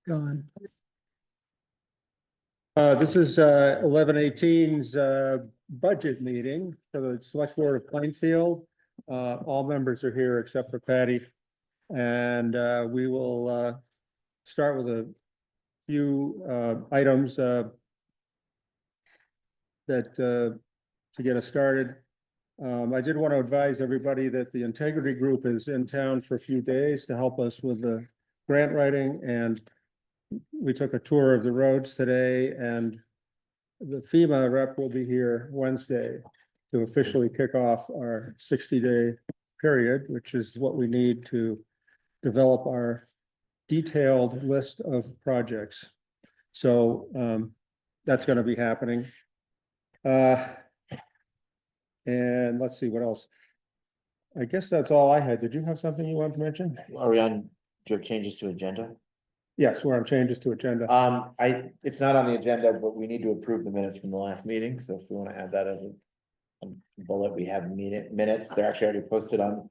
Gone. This is 11/18's budget meeting for the Select Board of Plainfield. All members are here except for Patty. And we will start with a few items that to get us started. I did want to advise everybody that the Integrity Group is in town for a few days to help us with the grant writing, and we took a tour of the roads today, and the FEMA rep will be here Wednesday to officially kick off our 60-day period, which is what we need to develop our detailed list of projects. So that's going to be happening. And let's see what else. I guess that's all I had. Did you have something you wanted to mention? Are we on, do you have changes to agenda? Yes, we're on changes to agenda. It's not on the agenda, but we need to approve the minutes from the last meeting, so if we want to add that as a bullet, we have minutes, they're actually already posted on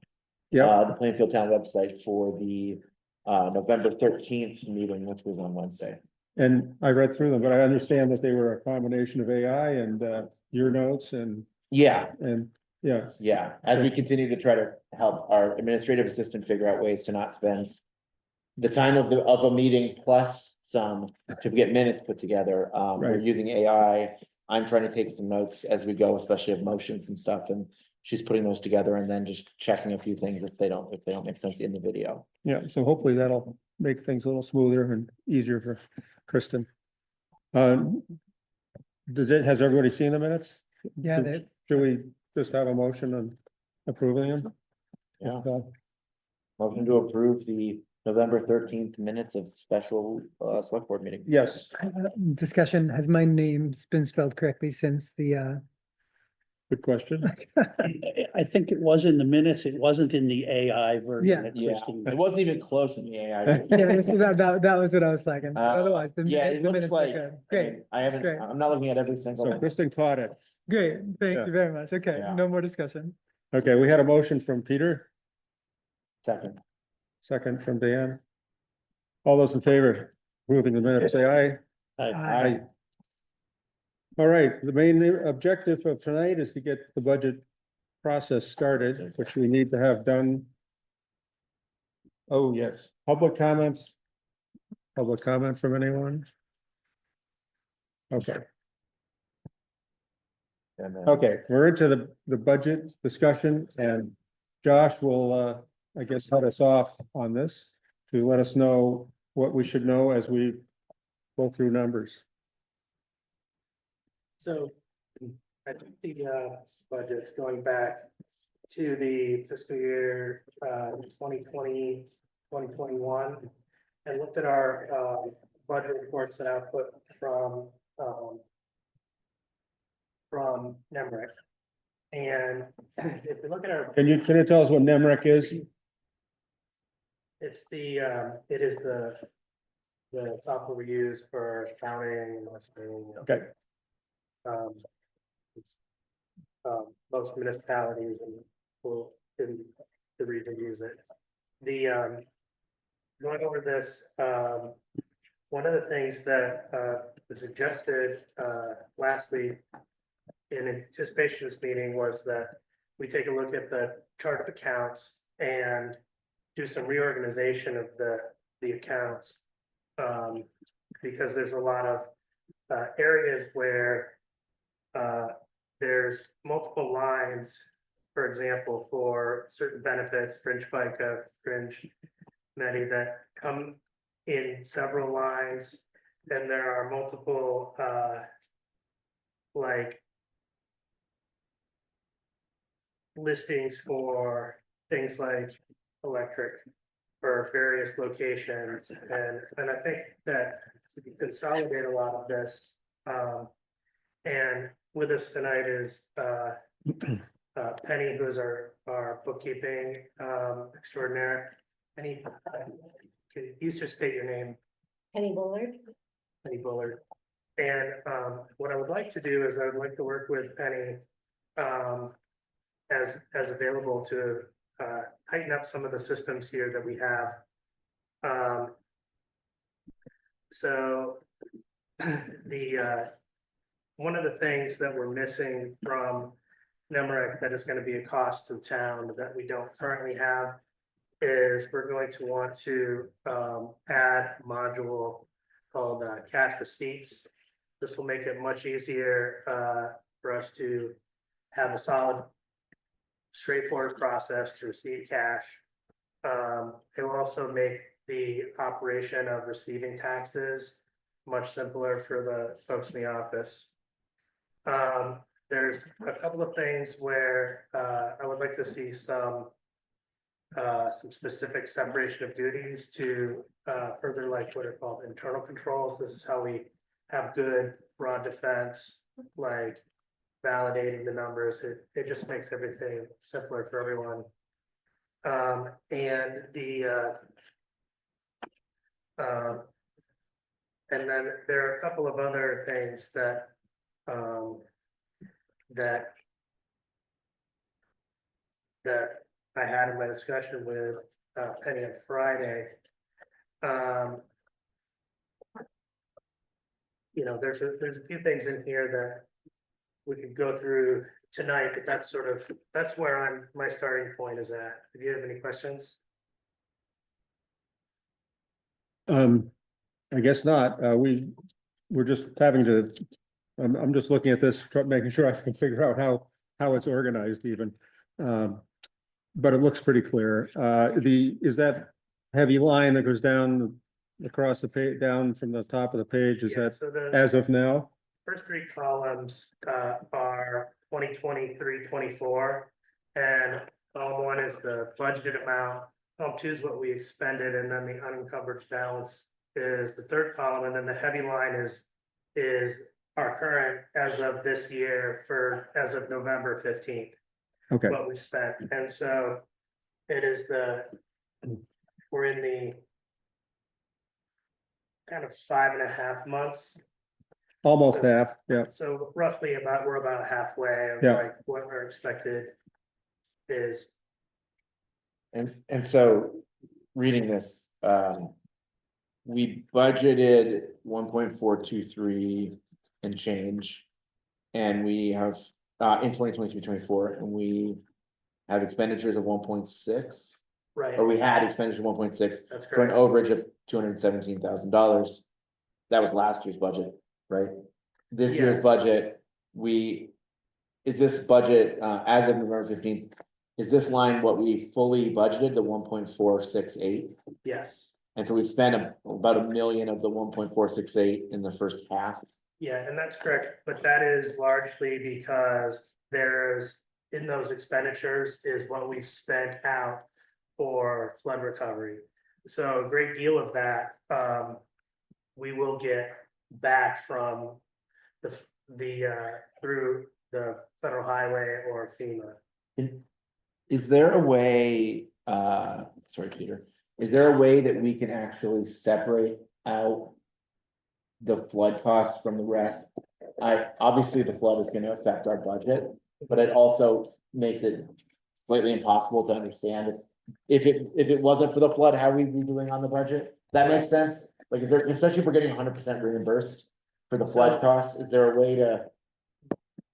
Yeah, the Plainfield Town website for the November 13th meeting, which was on Wednesday. and I read through them, but I understand that they were a combination of AI and your notes and Yeah, yeah. as we continue to try to help our administrative assistant figure out ways to not spend the time of a meeting plus some to get minutes put together. We're Right. using AI. I'm trying to take some notes as we go, especially of motions and stuff, and she's putting those together and then just checking a few things if they don't make sense in the video. Yeah, so hopefully that'll make things a little smoother and easier for Kristen. Has everybody seen the minutes? Yeah, they, Should we just have a motion on approving them? Yeah. Motion to approve the November 13th minutes of special select board meeting. Yes, discussion, has my name's been spelled correctly since the, good question. I think it was in the minutes. It wasn't in the AI Yeah. version that Yeah, Kristen. it wasn't even close in the AI. yeah, so that was what I was flagging. Uh, Otherwise, the Yeah, it the looks minutes look like, good. I Great, mean, I haven't, great. I'm not looking at every single. So one. Kristen caught it. great. Thank Yeah. you very much. Okay, Yeah. no more discussion. Okay, we had a motion from Peter, Second, second from Dan. All those in favor, approving the minutes, say aye. Aye. All right, the main objective of tonight is to get the budget process started, which we need to have done. Oh, yes, public comments. Public comment from anyone? Okay, and then. okay, we're into the budget discussion, and Josh will, I guess, head us off on this to let us know what we should know as we go through numbers. So I took the budgets going back to the fiscal year 2020, 2021, and looked at our budget reports that I put from NEMRIC. And if you look at our, Can you tell us what NEMRIC is? it's it is the software we use for accounting and listing. Okay, It's most municipalities and will in the region use it. Going over this, one of the things that was suggested last week in anticipation of this meeting was that we take a look at the chart of accounts and do some reorganization of the accounts. Because there's a lot of areas where there's multiple lines, for example, for certain benefits, fringe FICA, fringe Medi, that come in several lines. And there are multiple like listings for things like electric for various locations. And I think that we can consolidate a lot of this. And with us tonight is Penny, who's our bookkeeping extraordinaire. Penny, can you just state your name? Penny Bullard. Penny Bullard. And what I would like to do is I would like to work with Penny as available to tighten up some of the systems here that we have. So one of the things that we're missing from Nemrick that is gonna be a cost to the town that we don't currently have is we're going to want to add a module called cash receipts. This will make it much easier for us to have a solid, straightforward process to receive cash. It will also make the operation of receiving taxes much simpler for the folks in the office. There's a couple of things where I would like to see some specific separation of duties to further like what are called internal controls. This is how we have good fraud defense, like validating the numbers. It just makes everything simpler for everyone. And then there are a couple of other things that I had in my discussion with Penny on Friday. You know, there's a few things in here that we could go through tonight, but that's where my starting point is at. Do you have any questions? I guess not. We're just having to, I'm just looking at this, making sure I can figure out how it's organized even. But it looks pretty clear. Is that heavy line that goes down across the page, down from the top of the page, is Yeah, that so the as of now? first three columns are 2023-24, and column one is the budgeted amount. Column two is what we expended, and then the unencumbered balance is the third column, and then the heavy line is our current as of this year as of November 15th. Okay, What we spent, and so it is we're in the kind of 5.5 months. almost So- half, yeah. So roughly we're about halfway of Yeah. like what our expected is. And so reading this, we budgeted 1.423 and change. And we have in 2023-24, and we have expenditures of 1.6, Right, or we had expenditures of 1.6 that's for an correct. overage of $217,000. That was last year's budget, right? This year's Yes. budget, is this budget, as of November 15th, is this line what we fully budgeted, the 1.468? Yes, And so we spent about $1 million of the 1.468 in the first half. yeah, and that's correct, but that is largely because in those expenditures is what we've spent out for flood recovery. So a great deal of that, we will get back from through the federal highway or FEMA. Is there a way, sorry, Peter, is there a way that we can actually separate out the flood costs from the rest? Obviously the flood is gonna affect our budget, but it also makes it slightly impossible to understand if it wasn't for the flood, how we'd be doing on the budget. That makes sense? Like, is there, especially if we're getting 100% reimbursed for the flood costs, is there a way to,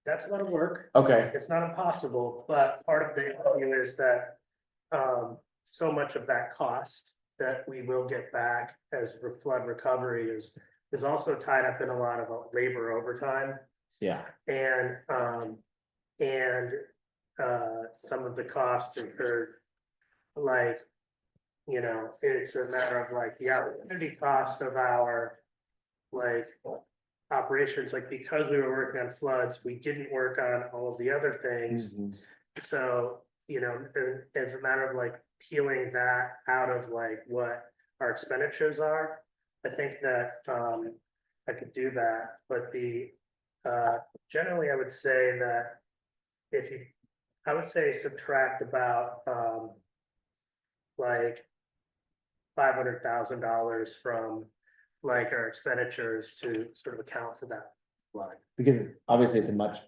That's a lot of work. okay, It's not impossible, but part of the issue is that so much of that cost that we will get back as flood recovery is also tied up in a lot of labor overtime yeah, and some of the costs incurred, like, you know, it's a matter of like the opportunity cost of our like operations, like because we were working on floods, we didn't work on all of the other things. Mhm. So, you know, it's a matter of like peeling that out of like what our expenditures are. I think that I could do that, but generally I would say that I would say subtract about like $500,000 from like our expenditures to sort of account for that flood. Because obviously it's a much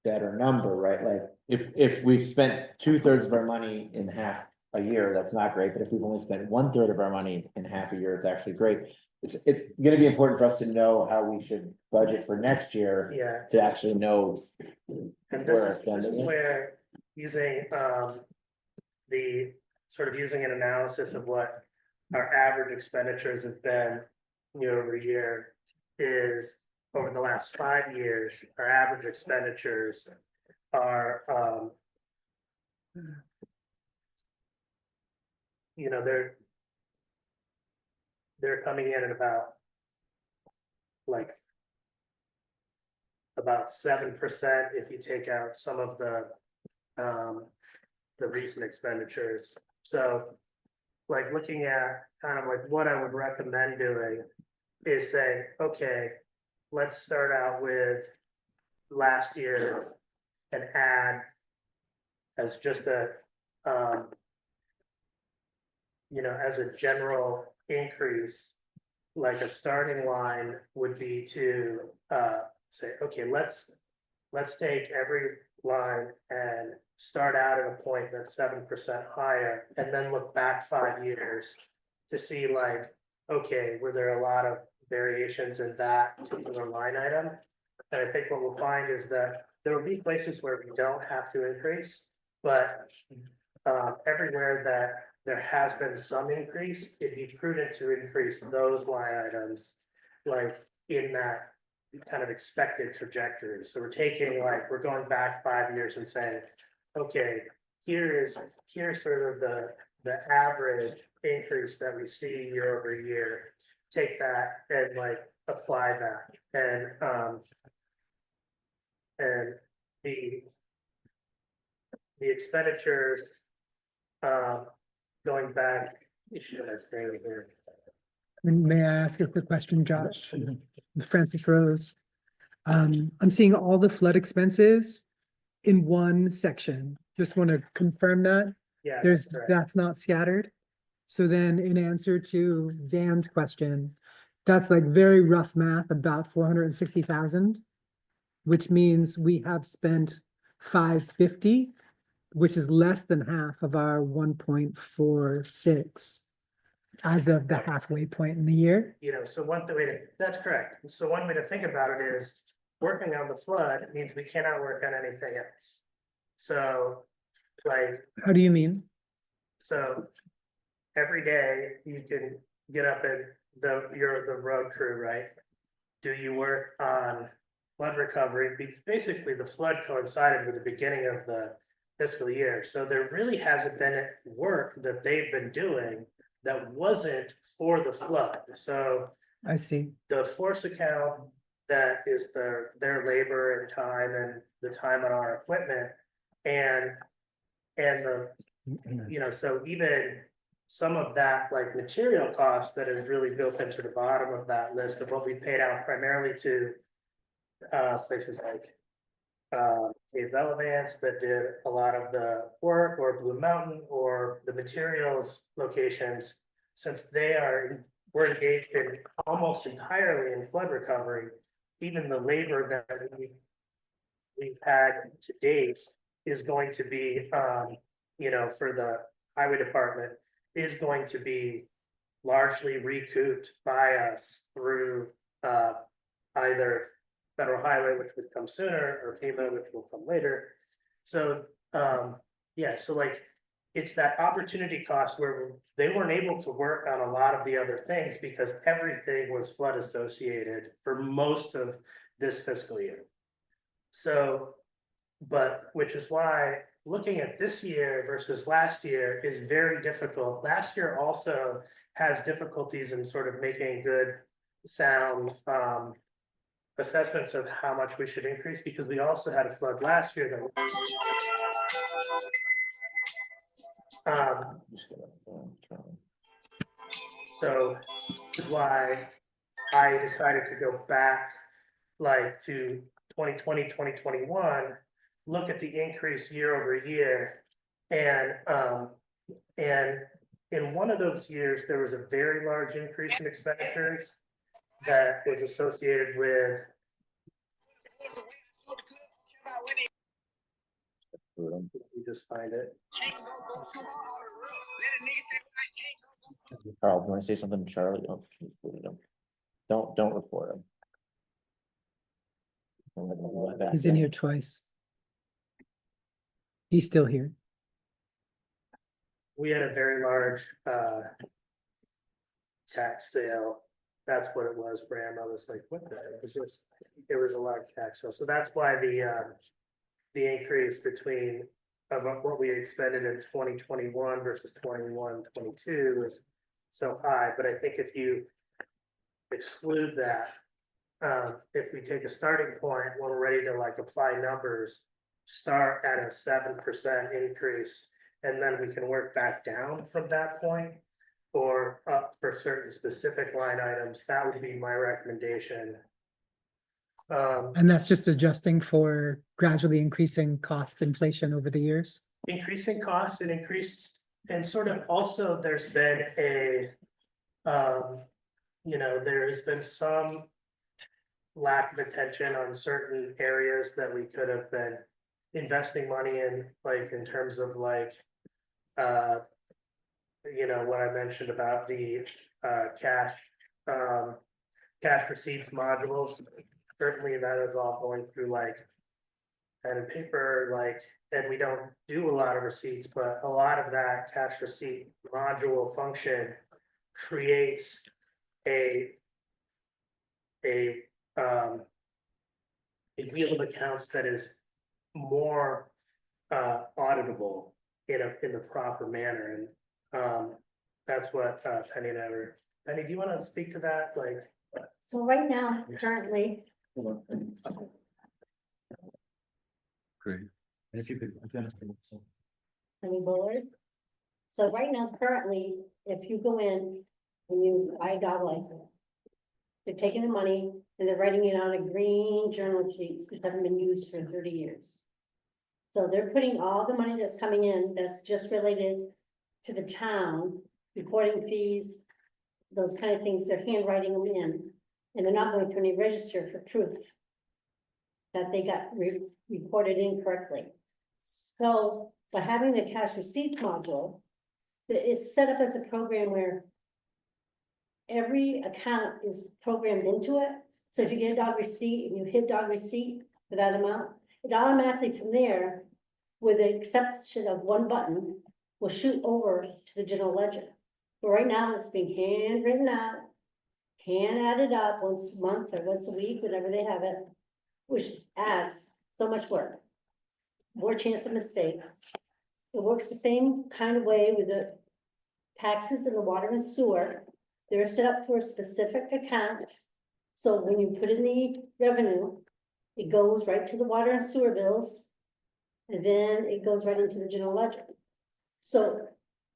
better number, right? Like, if we've spent 2/3 of our money in half a year, that's not great, but if we've only spent 1/3 of our money in half a year, it's actually great. it's gonna be important for us to know how we should budget for next year Yeah, to actually know. and where our this is spending is. where using, the, sort of using an analysis of what our average expenditures have been year over year is over the last 5 years, our average expenditures are, you know, they're coming in at about like about 7% if you take out some of the recent expenditures. So like looking at kind of like what I would recommend doing is say, okay, let's start out with last year and add as just a, you know, as a general increase, like a starting line would be to say, okay, let's take every line and start out at a point that's 7% higher, and then look back 5 years to see like, okay, were there a lot of variations in that particular line item? And I think what we'll find is that there will be places where we don't have to increase, but everywhere that there has been some increase, it'd be prudent to increase those line items, like in that kind of expected trajectory. So we're taking like, we're going back 5 years and saying, okay, here's sort of the average increase that we see year over year. Take that and like apply that, and the expenditures, going back, should I stay here? May I ask a quick question, Josh? Francis Rose. I'm seeing all the flood expenses in one section. Just want to confirm that. Yeah, There's, that's correct. that's not scattered. So then in answer to Dan's question, that's like very rough math, about 460,000, which means we have spent 550, which is less than half of our 1.46 as of the halfway point in the year. You know, so one way to, that's correct. So one way to think about it is working on the flood means we cannot work on anything else. So like, How do you mean? so every day you can get up and you're the road crew, right? Do you work on flood recovery? Basically, the flood coincided with the beginning of the fiscal year. So there really hasn't been work that they've been doing that wasn't for the flood. So I see. the force account that is their labor and time and the time on our equipment and the, you know, so even some of that like material cost that is really built into the bottom of that list of what we paid out primarily to places like Cave Elevance that did a lot of the work, or Blue Mountain, or the materials locations, since we're engaged in almost entirely in flood recovery, even the labor that we've had to date is going to be, you know, for the highway department, is going to be largely recouped by us through either federal highway, which would come sooner, or FEMA, which will come later. So, yeah, so like, it's that opportunity cost where they weren't able to work on a lot of the other things because everything was flood associated for most of this fiscal year. So, but which is why looking at this year versus last year is very difficult. Last year also has difficulties in sort of making good sound assessments of how much we should increase, because we also had a flood last year that so this is why I decided to go back like to 2020, 2021, look at the increase year over year. And in one of those years, there was a very large increase in expenditures that was associated with you just find it. Carl, do you want to say something to Charlie? Oh, she's putting it up. Don't report them. Don't let them let that He's in go. here twice. He's still here. We had a very large, tax sale. That's what it was, Bram. I was like, what the heck is this? It was a large tax sale. So that's why the increase between of what we expended in 2021 versus 21-22 is so high. But I think if you exclude that, if we take a starting point, when we're ready to like apply numbers, start at a 7% increase, and then we can work back down from that point or up for certain specific line items, that would be my recommendation. And that's just adjusting for gradually increasing cost inflation over the years. Increasing costs and increased, and sort of also there's been a, there has been some lack of attention on certain areas that we could have been investing money in, like in terms of like, what I mentioned about the cash receipts modules. Certainly that is all going through like pen and paper, like, and we don't do a lot of receipts, but a lot of that cash receipt module function creates a wheel of accounts that is more auditable in the proper manner, and that's what Penny and I were. Penny, do you want to speak to that? Like, So right now, currently, Great. If you could identify. Penny Bullard. So right now, currently, if you go in and you buy a dog license, they're taking the money and they're writing it on a green journal sheets which haven't been used for 30 years. So they're putting all the money that's coming in that's just related to the town, recording fees, those kind of things, they're handwriting them in, and they're not going to any register for proof that they got reported incorrectly. So by having the cash receipts module, it's set up as a program where every account is programmed into it. So if you get a dog receipt and you hit dog receipt for that amount, it automatically from there, with the exception of one button, will shoot over to the general ledger. But right now it's being handwritten out, hand added up once a month or once a week, whenever they have it, which adds so much work. More chance of mistakes. It works the same kind of way with the taxes and the water and sewer. They're set up for a specific account. So when you put in the revenue, it goes right to the water and sewer bills. And then it goes right into the general ledger. So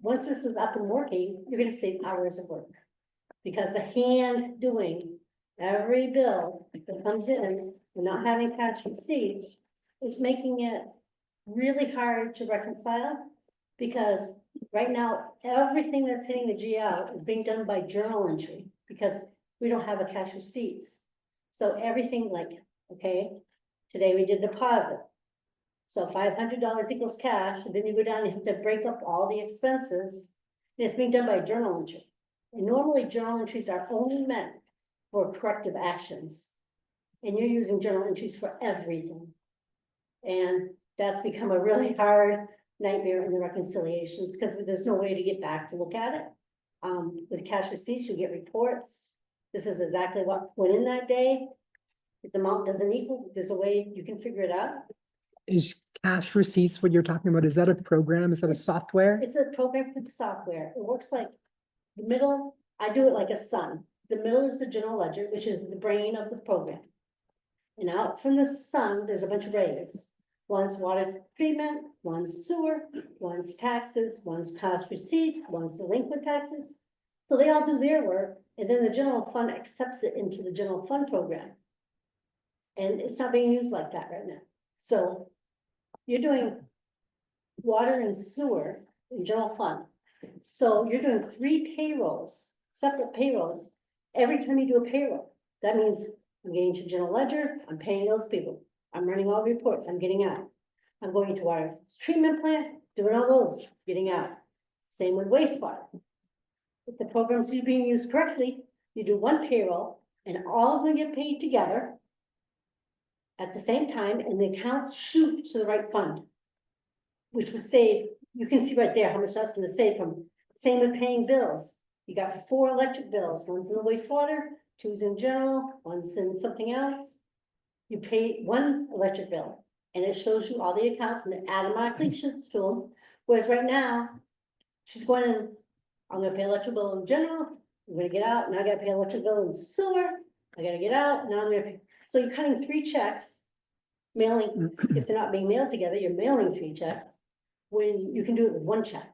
once this is up and working, you're gonna save hours of work. Because the hand doing every bill that comes in and not having cash receipts is making it really hard to reconcile. Because right now, everything that's hitting the GL is being done by journal entry because we don't have a cash receipts. So everything like, okay, today we did deposit. So $500 equals cash, and then you go down and you have to break up all the expenses. And it's being done by journal entry. And normally journal entries are only meant for corrective actions. And you're using journal entries for everything. And that's become a really hard nightmare in the reconciliations because there's no way to get back to look at it. With cash receipts, you get reports. This is exactly what went in that day. If the amount doesn't equal, there's a way you can figure it out. Is cash receipts what you're talking about? Is that a program? Is that a software? It's a program for the software. It works like the middle, I do it like a sun. The middle is the general ledger, which is the brain of the program. And out from the sun, there's a bunch of rays. One's water treatment, one's sewer, one's taxes, one's cost receipts, one's delinquent taxes. So they all do their work, and then the general fund accepts it into the general fund program. And it's not being used like that right now. So you're doing water and sewer in general fund. So you're doing 3 payrolls, separate payrolls, every time you do a payroll. That means I'm getting to general ledger, I'm paying those people. I'm running all the reports, I'm getting out. I'm going to our treatment plant, doing all those, getting out. Same with wastewater. If the programs are being used correctly, you do 1 payroll, and all of them get paid together at the same time, and the accounts shoot to the right fund. Which would save, you can see right there how much that's gonna save from, same with paying bills. You got 4 electric bills, one's in the wastewater, 2's in general, one's in something else. You pay 1 electric bill, and it shows you all the accounts, and it automatically shoots to them. Whereas right now, she's going in, I'm gonna pay electric bill in general, I'm gonna get out, now I gotta pay electric bill in sewer, I gotta get out, now I'm gonna pay. So you're cutting 3 checks, mailing, if they're not being mailed together, you're mailing 3 checks. When you can do it with 1 check.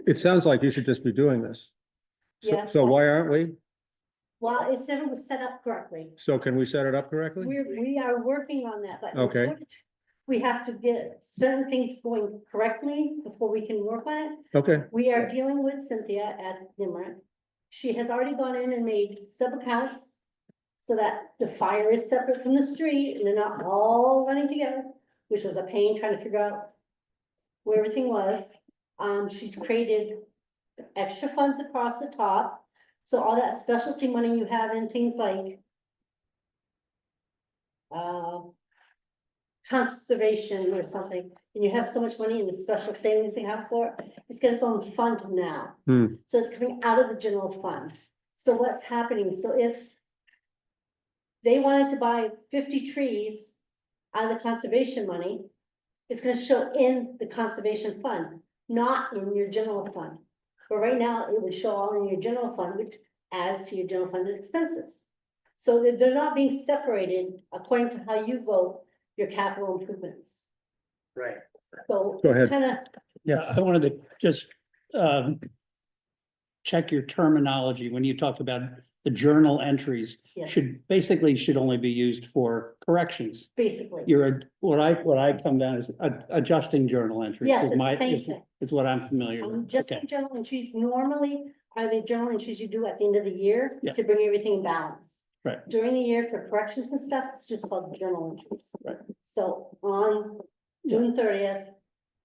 It sounds like you should just be doing this. So, Yes. so why aren't we? Well, it's never was set up correctly. So can we set it up correctly? We are working on that, but. in Okay. order to- We have to get certain things going correctly before we can work on it. Okay, We are dealing with Cynthia at Nimmer. She has already gone in and made sub-accounts so that the fire is separate from the street and they're not all running together, which was a pain trying to figure out where everything was. She's created extra funds across the top. So all that specialty money you have in things like conservation or something, and you have so much money in the special savings account for it, it's got its own fund now. Hmm. So it's coming out of the general fund. So what's happening, so if they wanted to buy 50 trees out of the conservation money, it's gonna show in the conservation fund, not in your general fund. But right now, it would show all in your general fund, which adds to your general fund expenses. So they're not being separated according to how you vote your capital improvements. Right. So Go it's ahead. kinda, Yeah, I wanted to just, check your terminology when you talk about the journal entries. yes, Should only be used for corrections. basically. What I come down is adjusting journal entries. Yes, is it's my- the same is- thing. Is what I'm familiar with. Just Okay. the journal entries normally are the journal entries you do at the end of the year Yeah. to bring everything in balance. Right. During the year for corrections and stuff, it's just called journal entries. Right. So on June 30th,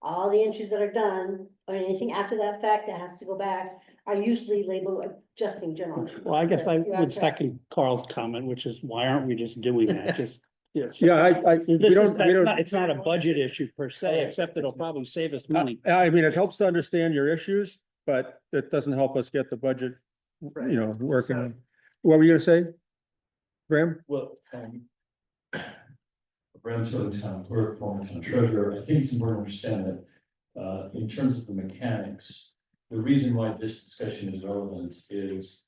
all the entries that are done, or anything after that fact that has to go back, are usually labeled adjusting journal. entries. Well, I guess I Yes, you are would correct. second Carl's comment, which is why aren't we just doing that? Just, yes. yeah, we This is, don't, we don't. it's not a budget issue per se, except it'll probably save us money. I mean, it helps to understand your issues, but it doesn't help us get the budget, working. So- What were you gonna say? Graham? Well, Bram Sutton, town clerk, former town treasurer, I think it's important to understand that, in terms of the mechanics, the reason why this discussion is relevant is,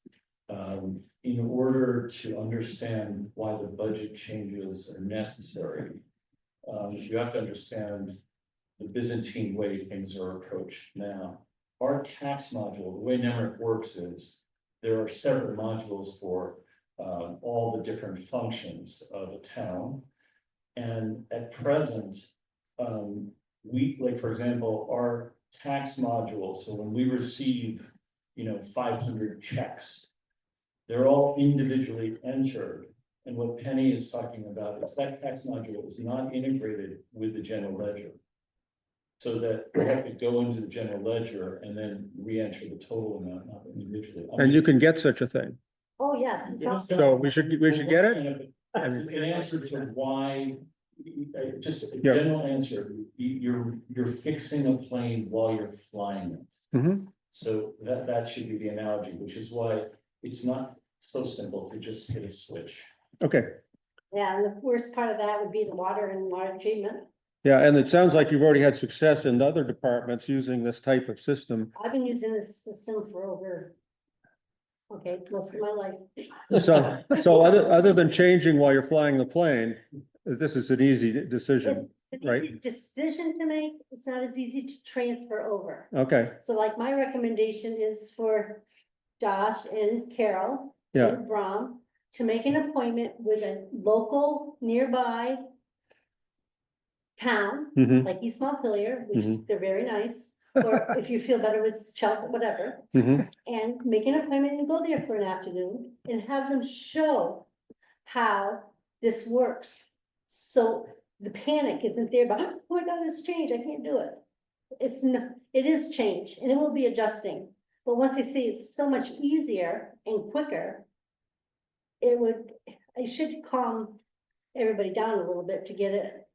in order to understand why the budget changes are necessary, you have to understand the Byzantine way things are approached now. Our tax module, the way Nemrick works is, there are separate modules for all the different functions of a town. And at present, we, like, for example, our tax module, so when we receive, 500 checks, they're all individually entered. And what Penny is talking about is that tax module is not integrated with the general ledger. So that we have to go into the general ledger and then re-enter the total amount, not individually. And you can get such a thing. Oh, yes. it's all- So we should get it? As an answer to why, just a Yeah. general answer, you're fixing a plane while you're flying it. Mhm. So that should be the analogy, which is why it's not so simple to just hit a switch. Okay, Yeah, and the worst part of that would be the water and water treatment. yeah, and it sounds like you've already had success in other departments using this type of system. I've been using this system for over, okay, most of my life. So other than changing while you're flying the plane, this is an easy decision. It's an right? easy decision to make, it's not as easy to transfer over. Okay, So like my recommendation is for Josh and Carol yeah, and Brom to make an appointment with a local nearby town, mhm, like East Montpelier, which Mhm. they're very nice, or if you feel better with Chelsea, whatever, mhm, and make an appointment and go there for an afternoon and have them show how this works. So the panic isn't there, but, oh my God, this changed, I can't do it. It's not, it is change and it will be adjusting. But once they see it's so much easier and quicker, I should calm everybody down a little bit to get it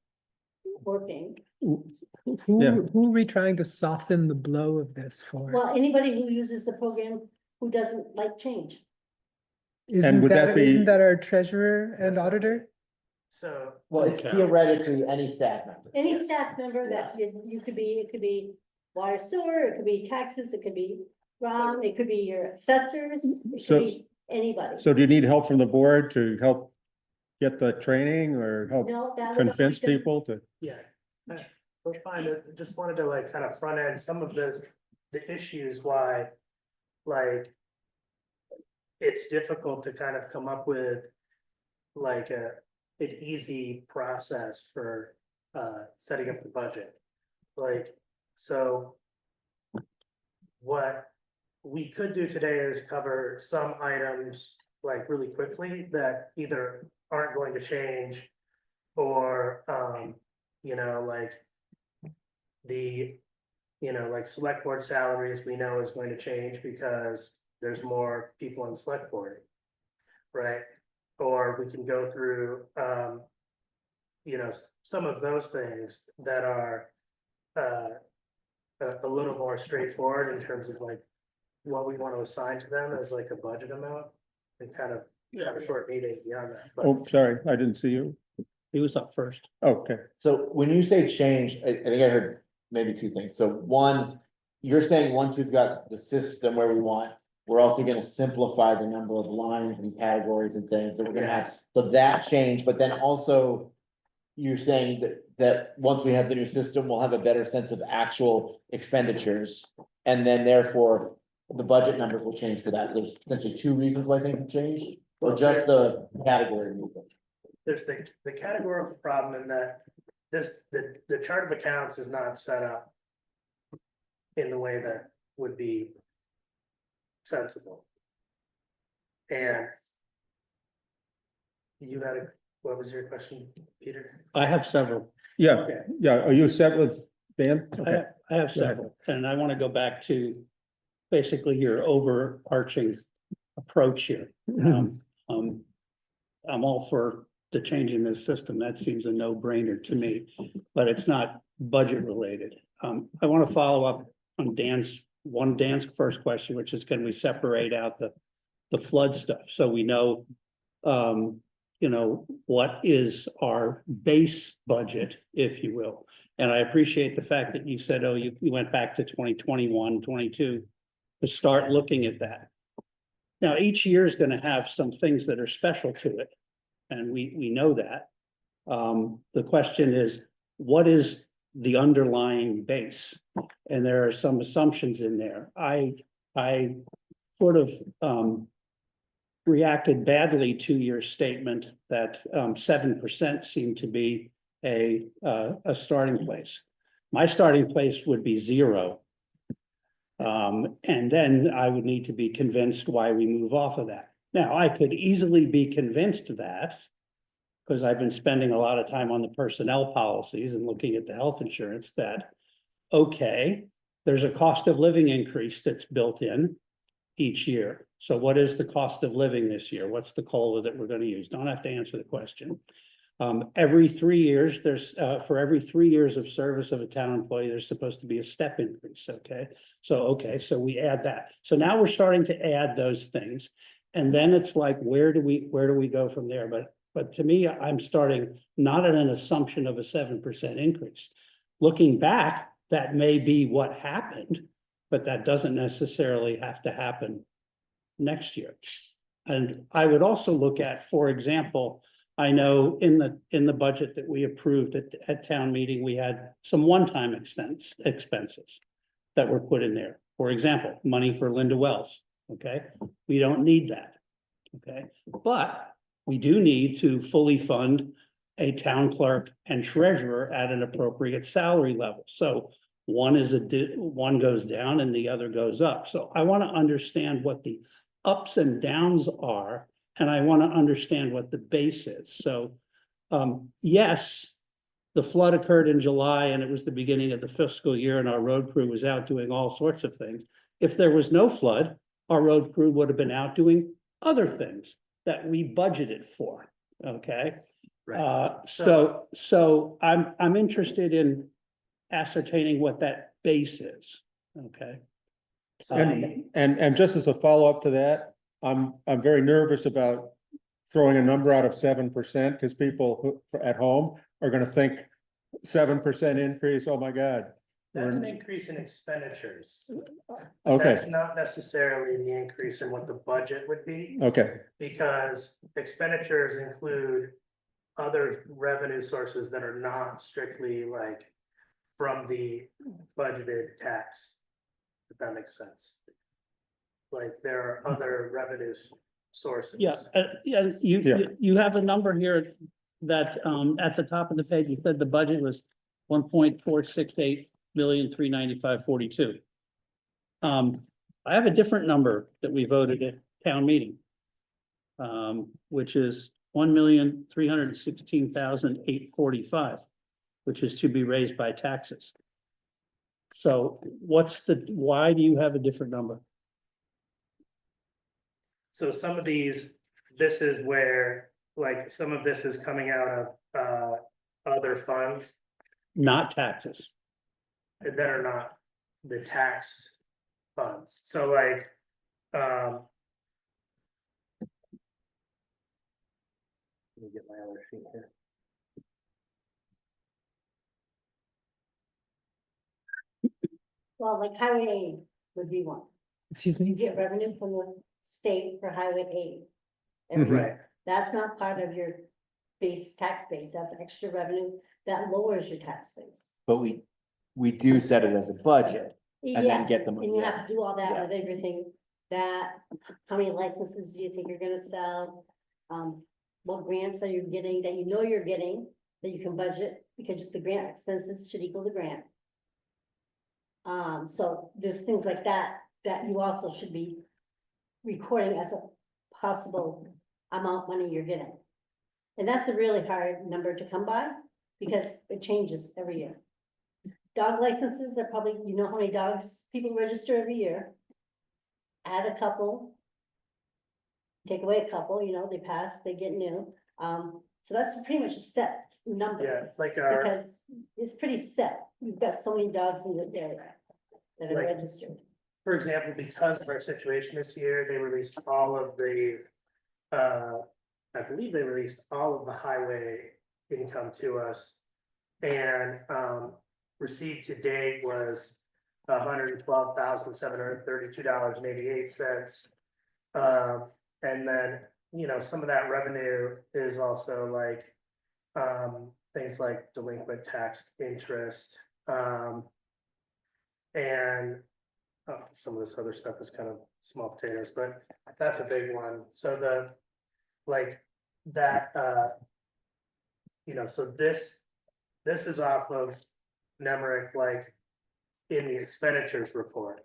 working. Who, Yeah. who are we trying to soften the blow of this for? Well, anybody who uses the program who doesn't like change. Isn't would that be- isn't that our treasurer and That's not- auditor? So, Well, it's Okay. theoretically any staff member. Any Yes. staff member that you could be, it could be water sewer, it could be taxes, it could be Ron, it could be your assessors, it So- could be anybody. So do you need help from the board to help get the training or help No, that would convince only- people to? yeah, we're fine. I just wanted to like kind of front end some of the issues why, like, it's difficult to kind of come up with like an easy process for setting up the budget. Like, so what we could do today is cover some items like really quickly that either aren't going to change or, you know, like the, you know, like select board salaries, we know is going to change because there's more people on the select board. Right? Or we can go through, you know, some of those things that are a little more straightforward in terms of like what we want to assign to them as like a budget amount and kind of have a short meeting beyond that. But Oh, sorry, I didn't see you. He was up first. Okay, So when you say change, I think I heard maybe two things. So one, you're saying once we've got the system where we want, we're also gonna simplify the number of lines and categories and things that we're gonna have. Yes. So that change, but then also you're saying that once we have the new system, we'll have a better sense of actual expenditures. And then therefore, the budget numbers will change to that. So there's potentially two reasons why things will change, or just the category movement. there's the categorical problem in that the chart of accounts is not set up in the way that would be sensible. And you had what was your question, Peter? I have several. yeah, Okay. yeah, are you set with Dan? I, Okay, I have Go ahead. several, and I want to go back to basically your overarching approach here. I'm all for the change in this system. That seems a no-brainer to me, but it's not budget related. I want to follow up on Dan's first question, which is, can we separate out the flood stuff? So we know, you know, what is our base budget, if you will. And I appreciate the fact that you said, oh, you went back to 2021, 22 to start looking at that. Now, each year is gonna have some things that are special to it, and we know that. The question is, what is the underlying base? And there are some assumptions in there. I sort of reacted badly to your statement that 7% seemed to be a starting place. My starting place would be 0. And then I would need to be convinced why we move off of that. Now, I could easily be convinced of that because I've been spending a lot of time on the personnel policies and looking at the health insurance that, okay, there's a cost of living increase that's built in each year. So what is the cost of living this year? What's the COLA that we're going to use? Don't have to answer the question. Every 3 years, there's for every 3 years of service of a town employee, there's supposed to be a step increase. Okay, so we add that. So now we're starting to add those things, and then it's like, where do we go from there? But to me, I'm starting not at an assumption of a 7% increase. Looking back, that may be what happened, but that doesn't necessarily have to happen next year. And I would also look at, for example, I know in the budget that we approved at town meeting, we had some one-time expenses that were put in there. For example, money for Linda Wells, okay? We don't need that, okay? But we do need to fully fund a town clerk and treasurer at an appropriate salary level. So one goes down and the other goes up. So I want to understand what the ups and downs are, and I want to understand what the base is. So, yes, the flood occurred in July and it was the beginning of the fiscal year and our road crew was out doing all sorts of things. If there was no flood, our road crew would have been out doing other things. that we budgeted for, okay? Right. So I'm interested in ascertaining what that base is, okay? So And just as a follow-up to that, I'm very nervous about throwing a number out of 7%, because people who at home are gonna think 7% increase, oh my God. that's an We're- increase in expenditures. Okay, That's not necessarily the increase in what the budget would be, okay, because expenditures include other revenue sources that are not strictly like from the budgeted tax, if that makes sense. Like there are other revenue sources. Yeah, Yeah. you have a number here that, at the top of the page, you said the budget was 1.468,395,42. I have a different number that we voted at town meeting. Which is 1,316,845, which is to be raised by taxes. So why do you have a different number? So some of these, this is where, like, some of this is coming out of other funds Not taxes. that are not the tax funds. So like, let me get my other sheet here. Well, like highway aid would be one. Excuse You me? get revenue from the state for highway aid. Every year. Right, That's not part of your tax base, that's extra revenue, that lowers your tax base. But we do set it as a budget. And then Yes, get the money, and you yeah. have to do all that Yeah. with everything, that, how many licenses do you think you're gonna sell? What grants are you getting, that you know you're getting, that you can budget, because the grant expenses should equal the grant. So there's things like that, that you also should be recording as a possible amount of money you're getting. And that's a really hard number to come by, because it changes every year. Dog licenses are probably, you know how many dogs people register every year. Add a couple. Take away a couple, you know, they pass, they get new. So that's pretty much a set number. yeah, like our, Because it's pretty set. You've got so many dogs in this area that are Like- registered. for example, because of our situation this year, they released all of the, I believe they released all of the highway income to us. And, received to date was $112,732.88. And then, you know, some of that revenue is also like, things like delinquent tax interest, and some of this other stuff is kind of small potatoes, but that's a big one. So the, like, that, you know, so this is off of Nemrick, like, in the expenditures report.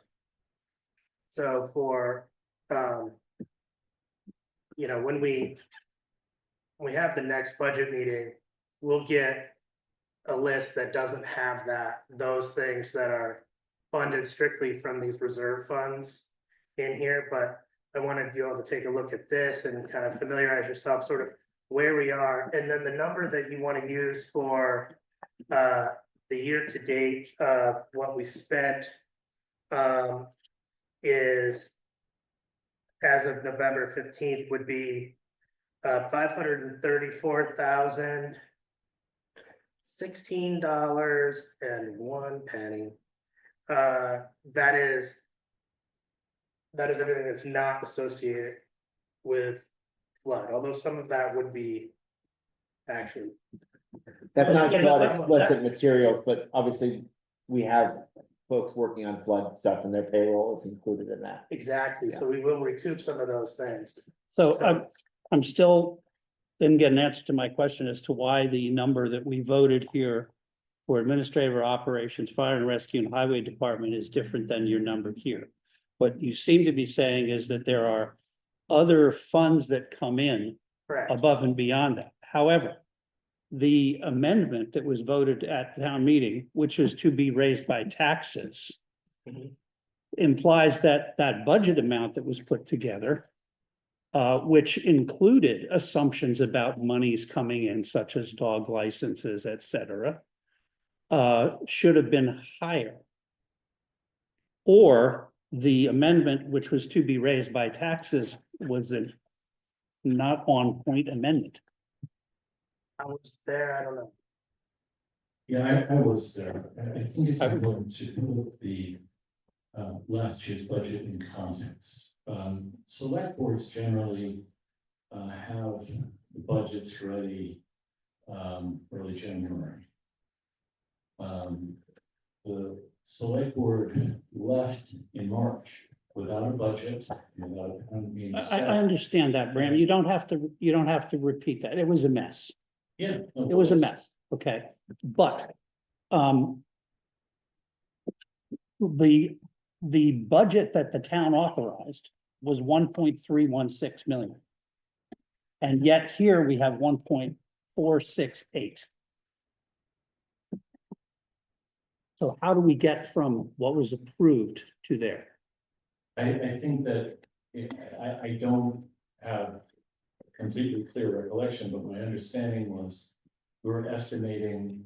So for, you know, when we have the next budget meeting, we'll get a list that doesn't have those things that are funded strictly from these reserve funds in here, but I wanted you all to take a look at this and kind of familiarize yourself sort of where we are, and then the number that you want to use for the year to date, what we spent is, as of November 15th, would be $534,016.01. That is everything that's not associated with flood, although some of that would be actually. That's not Yeah, flood that's- explicit materials, but obviously we have folks working on flood stuff and their payroll is included in that. Exactly, so we will recoup some of those things. So So- I'm still didn't get an answer to my question as to why the number that we voted here for administrative operations, fire and rescue and highway department is different than your number here. What you seem to be saying is that there are other funds that come in Correct, above and beyond that. However, the amendment that was voted at the town meeting, which is to be raised by taxes, Mhm. implies that that budget amount that was put together which included assumptions about monies coming in, such as dog licenses, et cetera, should have been higher. Or the amendment, which was to be raised by taxes, was a not on point amendment. I was there, I don't know. Yeah, I was there. I think it's important to put the last year's budget in context. Select boards generally have the budgets ready early January. The select board left in March without a budget, without a plan being I set. understand that, Bram. You don't have to repeat that. It was a mess. Yeah. no, It was a mess, okay, but, the budget that the town authorized was 1.316 million. And yet here we have 1.468. So how do we get from what was approved to there? I think that, I don't have a completely clear recollection, but my understanding was we were estimating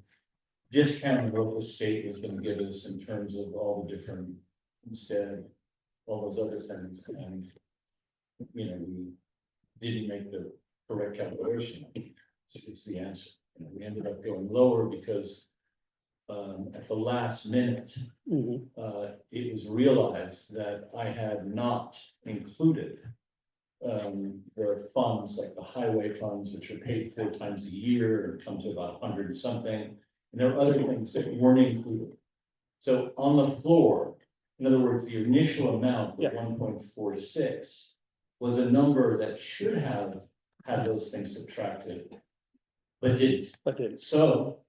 discounting what the state was gonna give us in terms of all the different, instead, all those other things, and you know, we didn't make the correct calculation. It's the answer. You know, we ended up going lower because at the last minute, Mhm. it was realized that I had not included the funds, like the highway funds, which are paid 4 times a year and come to about 100 and something. And there are other things that weren't included. So on the floor, in other words, the initial amount, the Yeah. 1.46, was a number that should have had those things subtracted, but didn't. But the, So,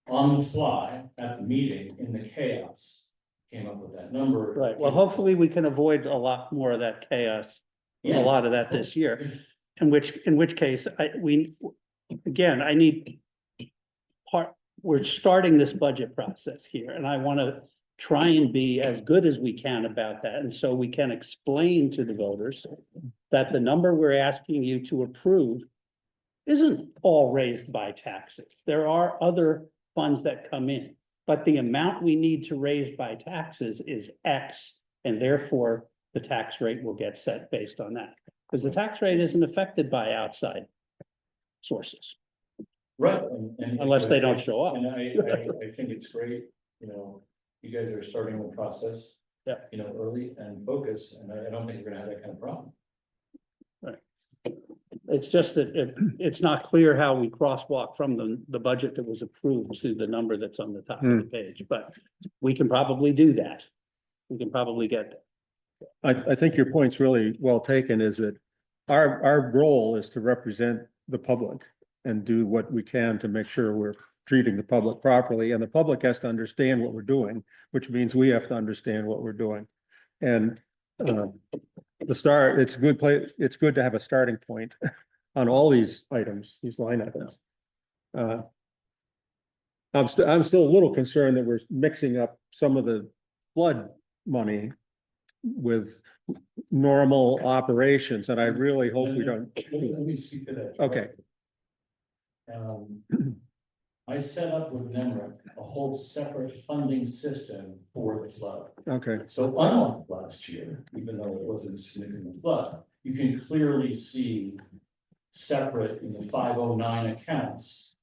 on the fly, at the meeting, in the chaos, came up with that number. right, well, hopefully we can avoid a lot more of that chaos, a Yeah. lot of that this year. In which case, again, I need we're starting this budget process here, and I wanna try and be as good as we can about that, and so we can explain to the voters that the number we're asking you to approve isn't all raised by taxes. There are other funds that come in, but the amount we need to raise by taxes is X, and therefore the tax rate will get set based on that. Because the tax rate isn't affected by outside sources, Right. And- unless they don't show up. And I think it's great, you know, you guys are starting the process. Yeah. You know, early and focus, and I don't think you're gonna have that kind of problem. It's just that it's not clear how we crosswalk from the budget that was approved to the number that's on the top of the page, but we can probably do that. We can probably get there. I think your point's really well taken, is that our role is to represent the public and do what we can to make sure we're treating the public properly, and the public has to understand what we're doing, which means we have to understand what we're doing. And it's good to have a starting point on all these items, these line items. I'm still a little concerned that we're mixing up some of the flood money with normal operations, and I really hope we don't. Let me speak to that. Okay. I set up with NEMRIC a whole separate funding system for the flood. Okay, So unlike last year, even though it wasn't a significant flood, you can clearly see separate in the 509 accounts.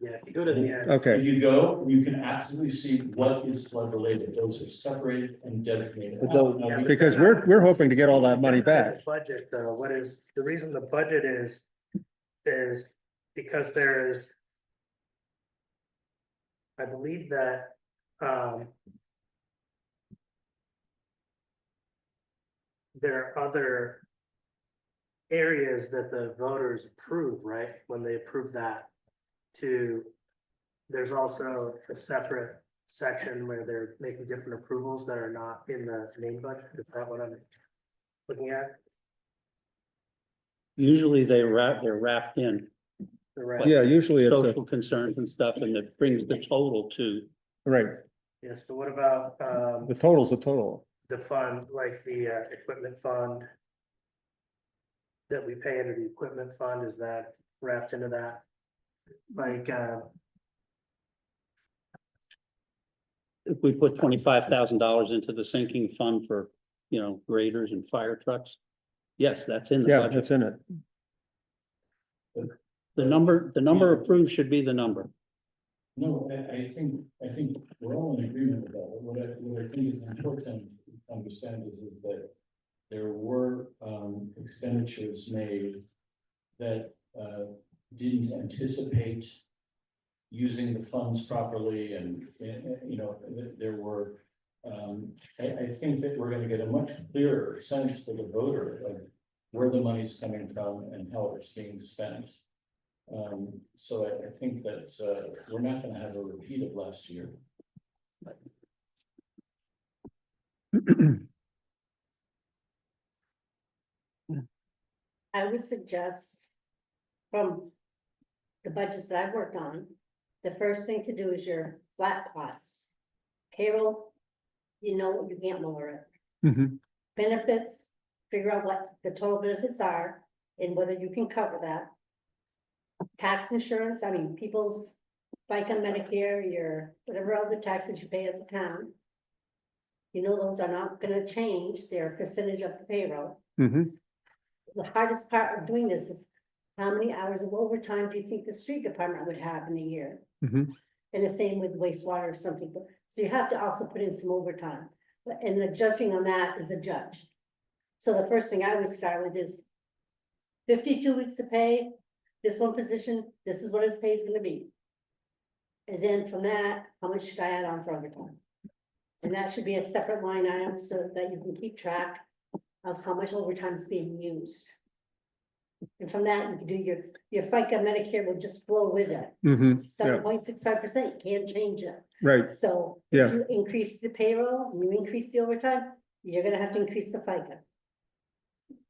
Yeah, if you go to the end. If okay, you go, you can absolutely see what is flood related. Those are separated and designated. But those- Now, we- because we're hoping to get all that money back. Budget, though, what is, the reason the budget is because there is. I believe that, there are other areas that the voters approve, right? When they approve that there's also a separate section where they're making different approvals that are not in the main budget. Is that what I'm looking at? Usually they're wrapped in The right, Yeah, usually it's, social concerns and stuff, and it brings the total to, right, yes, but what about, the total's a total. the fund, like the, equipment fund? that we pay into the equipment fund, is that wrapped into that? Like, If we put $25,000 into the sinking fund for, graders and fire trucks. Yes, that's in the Yeah, budget. that's in it. The number approved should be the number. No, I think we're all in agreement with that. What I think is important to understand is that there were expenditures made that didn't anticipate using the funds properly, and there were, I think that we're gonna get a much clearer sense for the voter of where the money's coming from and how it's being spent. So I think that we're not gonna have a repeat of last year. I would suggest from the budgets that I've worked on, the first thing to do is your flat costs. Payroll, you can't lower it. Mhm. Benefits, figure out what the total benefits are and whether you can cover that. Tax insurance, I mean, people's FICA, Medicare, your, whatever other taxes you pay as a town. Those are not gonna change, they're a percentage of the payroll. Mhm. The hardest part of doing this is how many hours of overtime do you think the street department would have in a year? Mhm. And the same with wastewater, some people, so you have to also put in some overtime, and the judging on that is a judge. So the first thing I would start with is 52 weeks of pay, this one position, this is what his pay is gonna be. And then from that, how much should I add on for overtime? And that should be a separate line item so that you can keep track of how much overtime is being used. And from that, you can do your FICA, Medicare will just flow with it. Mhm. Yeah, 7.65%, you can't change it. right. So Yeah. if you increase the payroll, and you increase the overtime, you're gonna have to increase the FICA.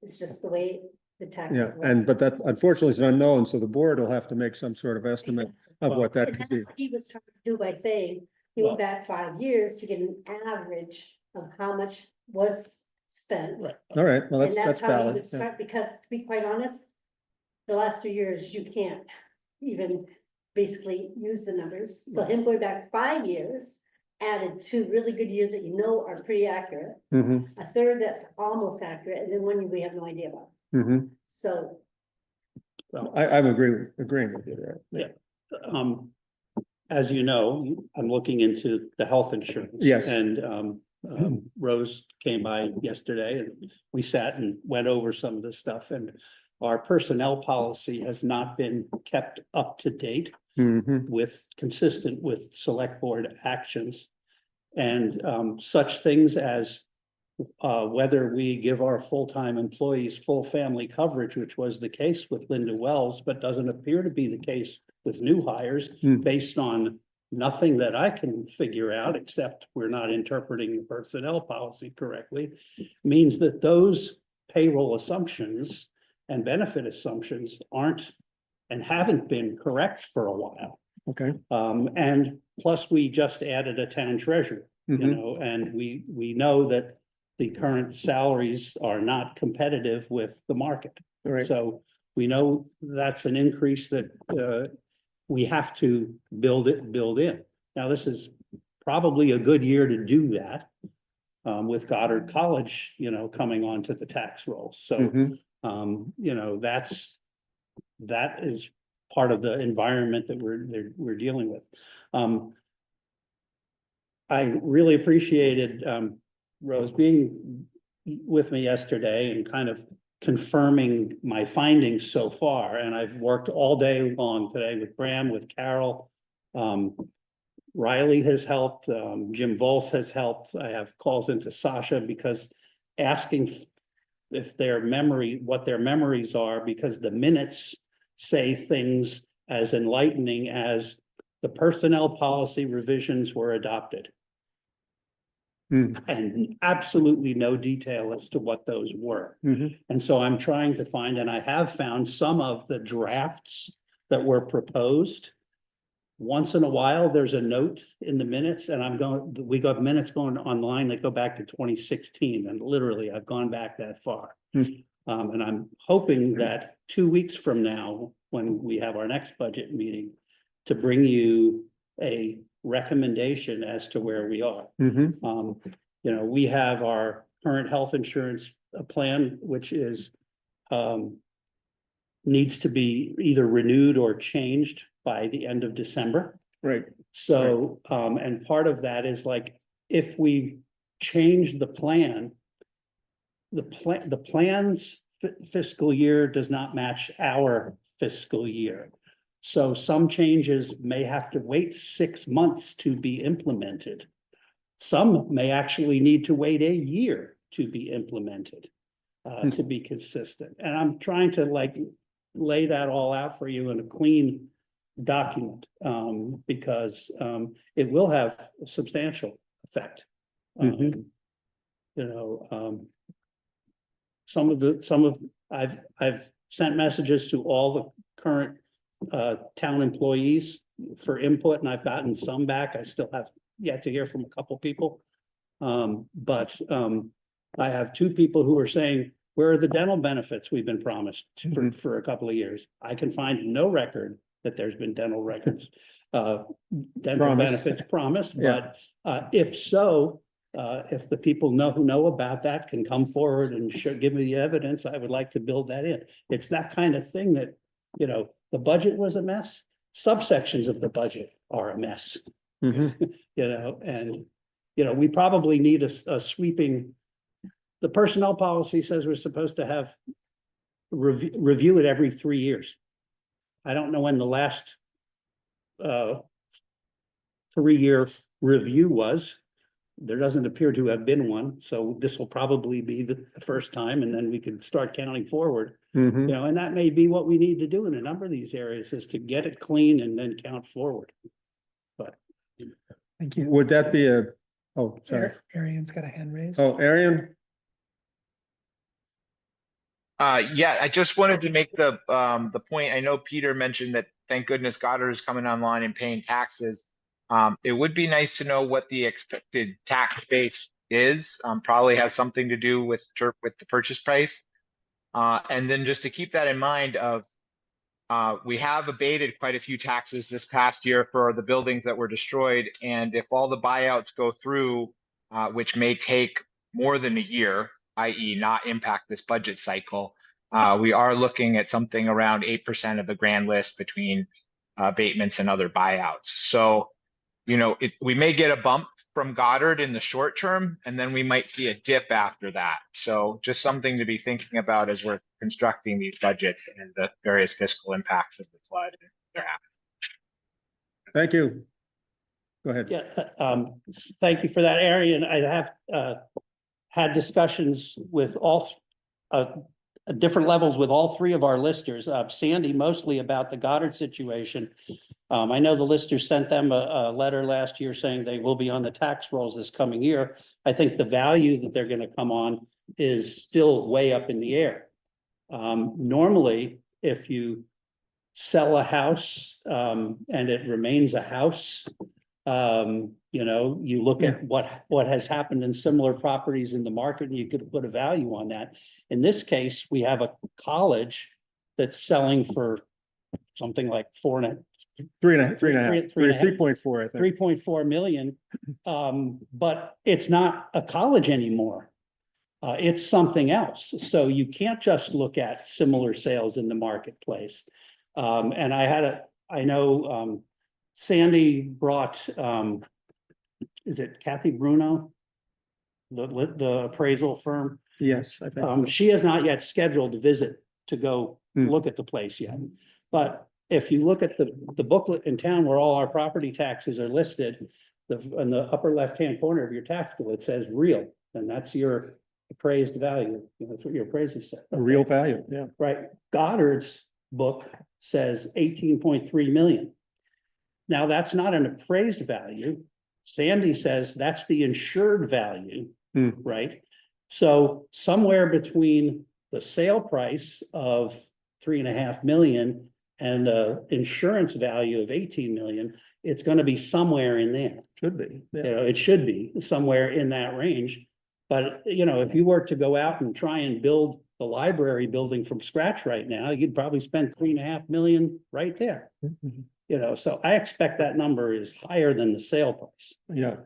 It's just the way the tax. Yeah, but that unfortunately is an unknown, so the board will have to make some sort of estimate of what that And could that's be. what he was trying to do by saying, he went back 5 years to get an average of how much was spent. Right. All right, well, And that's that's how he valid. was Yeah. trying, because to be quite honest, the last 2 years, you can't even basically use the numbers. So him going back 5 years, added 2 really good years that are pretty accurate, Mhm. a third that's almost accurate, and then one we have no idea about. Mhm. So I'm agreeing with you there. As you know, I'm looking into the health insurance. Yes. And Rose came by yesterday and we sat and went over some of this stuff, and our personnel policy has not been kept up to date Mhm. consistent with select board actions. And such things as whether we give our full-time employees full family coverage, which was the case with Linda Wells, but doesn't appear to be the case with new hires based on nothing that I can figure out, except we're not interpreting the personnel policy correctly, means that those payroll assumptions and benefit assumptions aren't and haven't been correct for a while. Okay. And plus, we just added a town treasurer, Mhm. and we know that the current salaries are not competitive with the market. All right. So we know that's an increase that we have to build in. Now, this is probably a good year to do that. With Goddard College, coming onto the tax rolls. So, Mhm. that is part of the environment that we're dealing with. I really appreciated Rose being with me yesterday and kind of confirming my findings so far. And I've worked all day long today with Bram, with Carol. Riley has helped, Jim Volz has helped. I have calls into Sasha because asking if what their memories are, because the minutes say things as enlightening as the personnel policy revisions were adopted. And absolutely no detail as to what those were. Mhm. And so I'm trying to find, and I have found some of the drafts that were proposed. Once in a while, there's a note in the minutes, and we got minutes going online that go back to 2016, and literally I've gone back that far. And I'm hoping that 2 weeks from now, when we have our next budget meeting, to bring you a recommendation as to where we are. We have our current health insurance plan, which is needs to be either renewed or changed by the end of December. Right, So, and part of that is like, if we change the plan, the plan's fiscal year does not match our fiscal year. So some changes may have to wait 6 months to be implemented. Some may actually need to wait a year to be implemented, to be consistent. And I'm trying to like lay that all out for you in a clean document, because it will have a substantial effect. I've sent messages to all the current town employees for input, and I've gotten some back. I still have yet to hear from a couple people. But I have 2 people who are saying, where are the dental benefits we've been promised for a couple of years? I can find no record that there's been dental records, dental benefits promised, Yeah. but if so, if the people who know about that can come forward and give me the evidence, I would like to build that in. It's that kind of thing that, the budget was a mess. Subsections of the budget are a mess, and, we probably need a sweeping. The personnel policy says we're supposed to have review it every 3 years. I don't know when the last 3-year review was. There doesn't appear to have been one, so this will probably be the first time, and then we can start counting forward. And that may be what we need to do in a number of these areas, is to get it clean and then count forward. But Thank you. Would that be oh, sorry. Arian's got a hand raised. Oh, Arian? Yeah, I just wanted to make the point. I know Peter mentioned that thank goodness Goddard is coming online and paying taxes. It would be nice to know what the expected tax base is. Probably has something to do with the purchase price. And then just to keep that in mind we have abated quite a few taxes this past year for the buildings that were destroyed. And if all the buyouts go through, which may take more than a year, i.e. not impact this budget cycle, we are looking at something around 8% of the grand list between abatements and other buyouts. So, we may get a bump from Goddard in the short term, and then we might see a dip after that. So just something to be thinking about as we're constructing these budgets and the various fiscal impacts of the flood thereafter. Thank you. Go ahead. yeah, thank you for that, Arian. I have had discussions with all different levels with all 3 of our listers. Sandy mostly about the Goddard situation. I know the listers sent them a letter last year saying they will be on the tax rolls this coming year. I think the value that they're going to come on is still way up in the air. Normally, if you sell a house and it remains a house, you look at what has happened in similar properties in the market, and you could put a value on that. In this case, we have a college that's selling for something like 3.4, I think. 3.4 million. But it's not a college anymore. It's something else. So you can't just look at similar sales in the marketplace. And I know Sandy brought, is it Kathy Bruno? The appraisal firm. Yes, I think. She has not yet scheduled a visit to go look at the place yet. But if you look at the booklet in town where all our property taxes are listed, in the upper left-hand corner of your tax bill, it says real, and that's your appraised value. That's what your appraiser said. A real value, yeah. Right. Goddard's book says 18.3 million. Now, that's not an appraised value. Sandy says that's the insured value, right? So somewhere between the sale price of 3.5 million and insurance value of 18 million, it's going to be somewhere in there. Should be. Yeah. It should be somewhere in that range. But, you know, if you were to go out and try and build the library building from scratch right now, you'd probably spend 3.5 million right there. You know, so I expect that number is higher than the sale price, Yeah,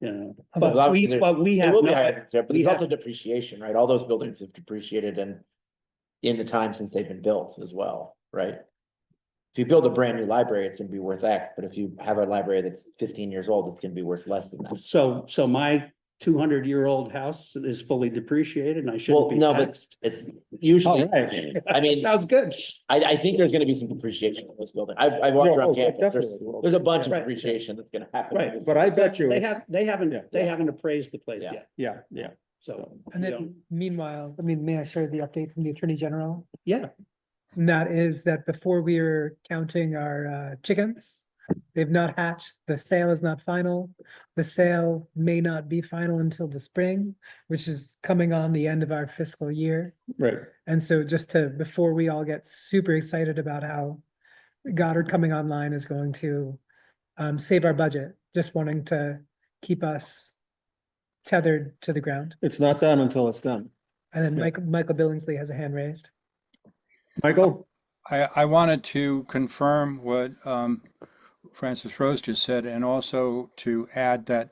you know, Well, but obviously there's- we It have will be no, higher, but we there's also have- depreciation, right? All those buildings have depreciated and in the time since they've been built as well, right? If you build a brand new library, it's gonna be worth X, but if you have a library that's 15 years old, it's gonna be worth less than that. so my 200-year-old house is fully depreciated and I shouldn't Well, be no, but taxed. it's usually, Alright. I mean, Sounds good. I think there's gonna be some depreciation in this building. I've walked No, around oh, campus, definitely will. there's a bunch of Right. depreciation that's gonna happen. Right. but I bet you, They it's- haven't appraised the place Yeah. yet, yeah, so. And you know, then meanwhile, I mean, may I share the update from the Attorney General? Yeah, And that is that before we were counting our chickens, they've not hatched, the sale is not final. The sale may not be final until the spring, which is coming on the end of our fiscal year. right. And so just to, before we all get super excited about how Goddard coming online is going to save our budget, just wanting to keep us tethered to the ground. It's not done until it's done. And then Yeah. Michael Billingsley has a hand raised. Michael? I wanted to confirm what Francis Rose just said, and also to add that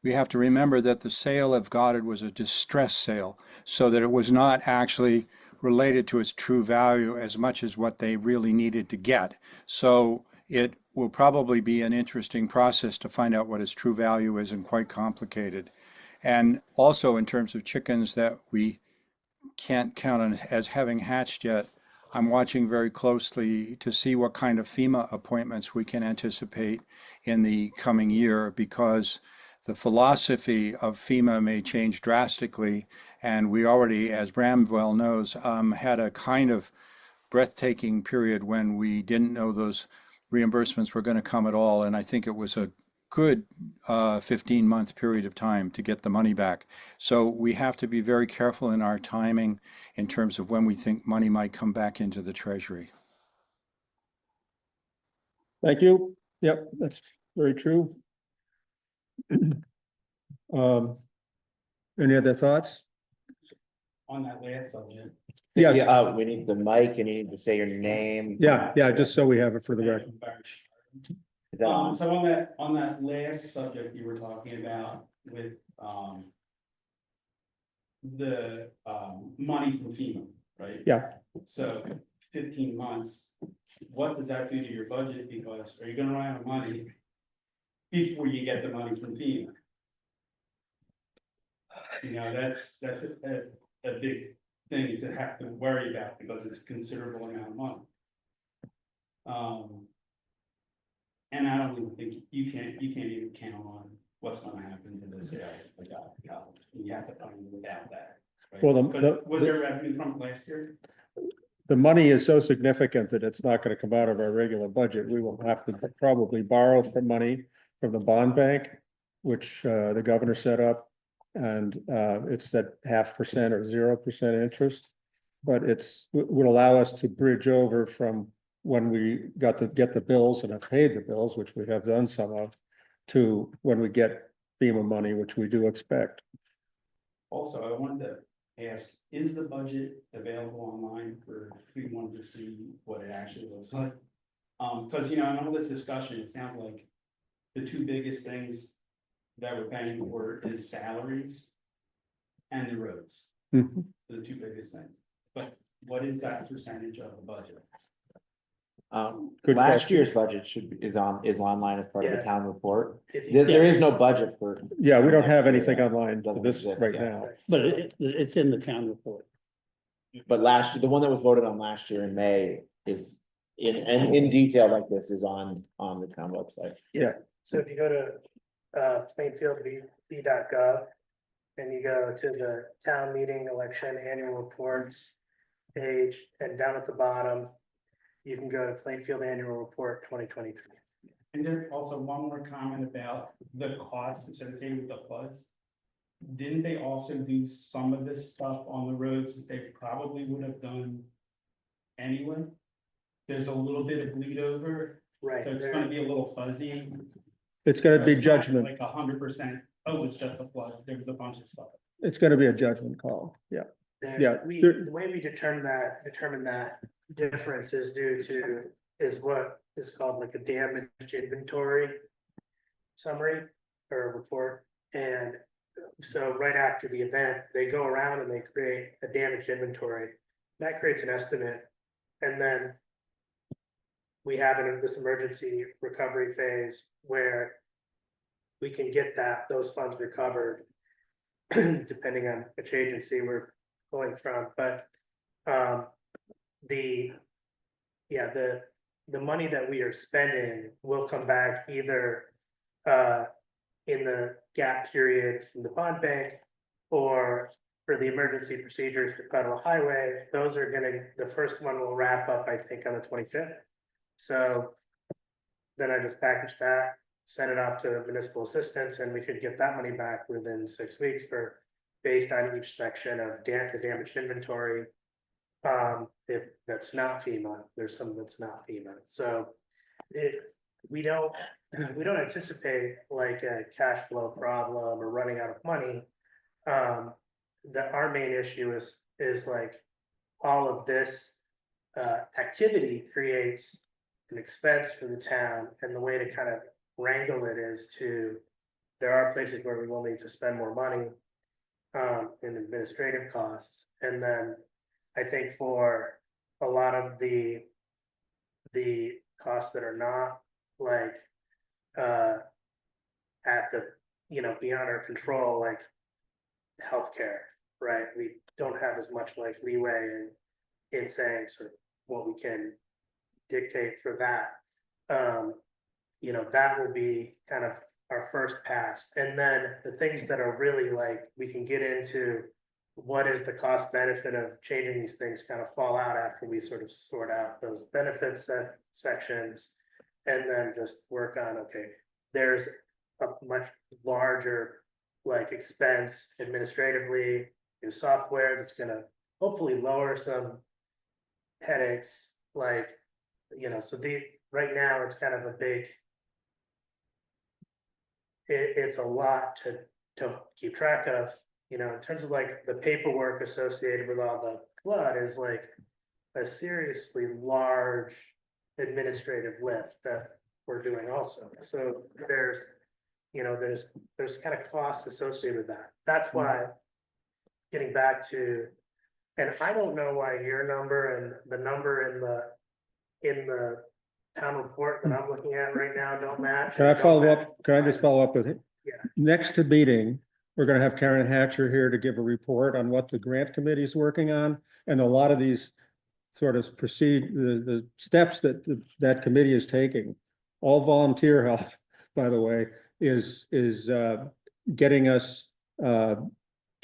we have to remember that the sale of Goddard was a distress sale, so that it was not actually related to its true value as much as what they really needed to get. So it will probably be an interesting process to find out what its true value is, and quite complicated. And also in terms of chickens that we can't count on as having hatched yet, I'm watching very closely to see what kind of FEMA appointments we can anticipate in the coming year, because the philosophy of FEMA may change drastically. And we already, as Bram well knows, had a kind of breathtaking period when we didn't know those reimbursements were going to come at all. And I think it was a good 15-month period of time to get the money back. So we have to be very careful in our timing in terms of when we think money might come back into the Treasury. Thank you. Yep, that's very true. Any other thoughts? on that last subject. Yeah, We need the mic and you need to say your name. yeah, just so we have it for the record. Is that on? So on that last subject you were talking about with, the, money from FEMA, right? Yeah. So 15 months, what does that do to your budget? Because are you gonna run out of money before you get the money from FEMA? You know, that's a big thing to have to worry about because it's a considerable amount of money. And I don't even think you can't even count on what's gonna happen to the sale of the college. You have to come without that. right? Well, 'Cause was there revenue from it last year? The money is so significant that it's not gonna come out of our regular budget. We will have to probably borrow from money from the bond bank, which the governor set up. And it's at 0.5% or 0% interest. But would allow us to bridge over from when we get the bills and have paid the bills, which we have done some of, to when we get FEMA money, which we do expect. Also, I wanted to ask, is the budget available online for, if we wanted to see what it actually looks like? Cause you know, in all this discussion, it sounds like the two biggest things that we're paying for is salaries and the roads, Mhm. the two biggest things. But what is that percentage of the budget? Good Last question. year's budget is online as part of the Yeah. town report. If you- There is no budget for, Yeah, we don't have anything online for Doesn't this exist right yet. now. But it's in the town report. but last year, the one that was voted on last year in May is in detail like this is on the town website. So if you go to plainfieldv.gov and you go to the town meeting election annual reports page, and down at the bottom, you can go to Plainfield Annual Report 2023. And there's also one more comment about the costs associated with the floods. Didn't they also do some of this stuff on the roads that they probably would have done anyway? There's a little bit of bleed over, Right. so it's gonna be a little fuzzy. It's gonna be It's not judgment. Like 100%, oh, it's just a flood, there was a bunch of stuff. it's gonna be a judgment call, yeah. There- Yeah, We, there- the way we determine that difference is is what is called like a damaged inventory summary or report. And so right after the event, they go around and they create a damaged inventory. That creates an estimate. And then we have this emergency recovery phase where we can get those funds recovered depending on which agency we're pulling from, but the money that we are spending will come back either in the gap period from the bond bank or for the emergency procedures for federal highway. Those are the first one will wrap up, I think, on the 25th. So then I just package that, send it off to municipal assistance, and we could get that money back within 6 weeks based on each section of the damaged inventory. If that's not FEMA, there's some that's not FEMA. So we don't anticipate like a cash flow problem or running out of money. Our main issue is like all of this activity creates an expense for the town, and the way to kind of wrangle it is there are places where we will need to spend more money in administrative costs. And then I think for a lot of the costs that are not like at the, beyond our control, like healthcare, right? We don't have as much like leeway in saying sort of what we can dictate for that. That will be kind of our first pass. And then the things that are really like, we can get into what is the cost benefit of changing these things kind of fall out after we sort of sort out those benefits sections. And then just work on, okay, there's a much larger like expense administratively, new software that's gonna hopefully lower some headaches, like, so right now it's kind of a big, it's a lot to keep track of, in terms of like the paperwork associated with all the flood is like a seriously large administrative lift that we're doing also. So there's kind of costs associated with that. That's why getting back to, and I don't know why your number and the number in the town report that I'm looking at right now don't match. Can I Don't follow match. up? Can I just follow up with it? Yeah. Next to meeting, we're gonna have Karen Hatcher here to give a report on what the grant committee is working on. And a lot of these sort of the steps that committee is taking, all volunteer help, by the way, is getting us to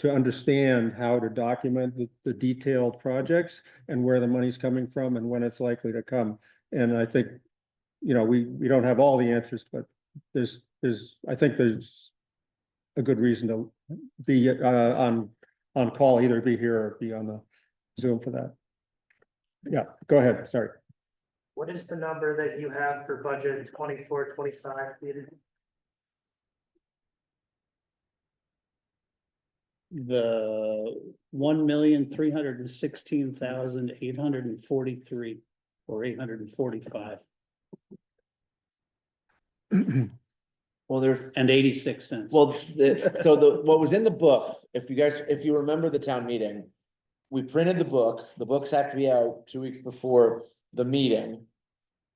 understand how to document the detailed projects and where the money's coming from and when it's likely to come. And I think, we don't have all the answers, but I think there's a good reason to be on call, either be here or be on the Zoom for that. Yeah, go ahead, sorry. What is the number that you have for budget 24-25, Peter? The 1,316,843 or 845 Well, there's, and 86 cents. well, what was in the book, if you remember the town meeting, we printed the books have to be out 2 weeks before the meeting.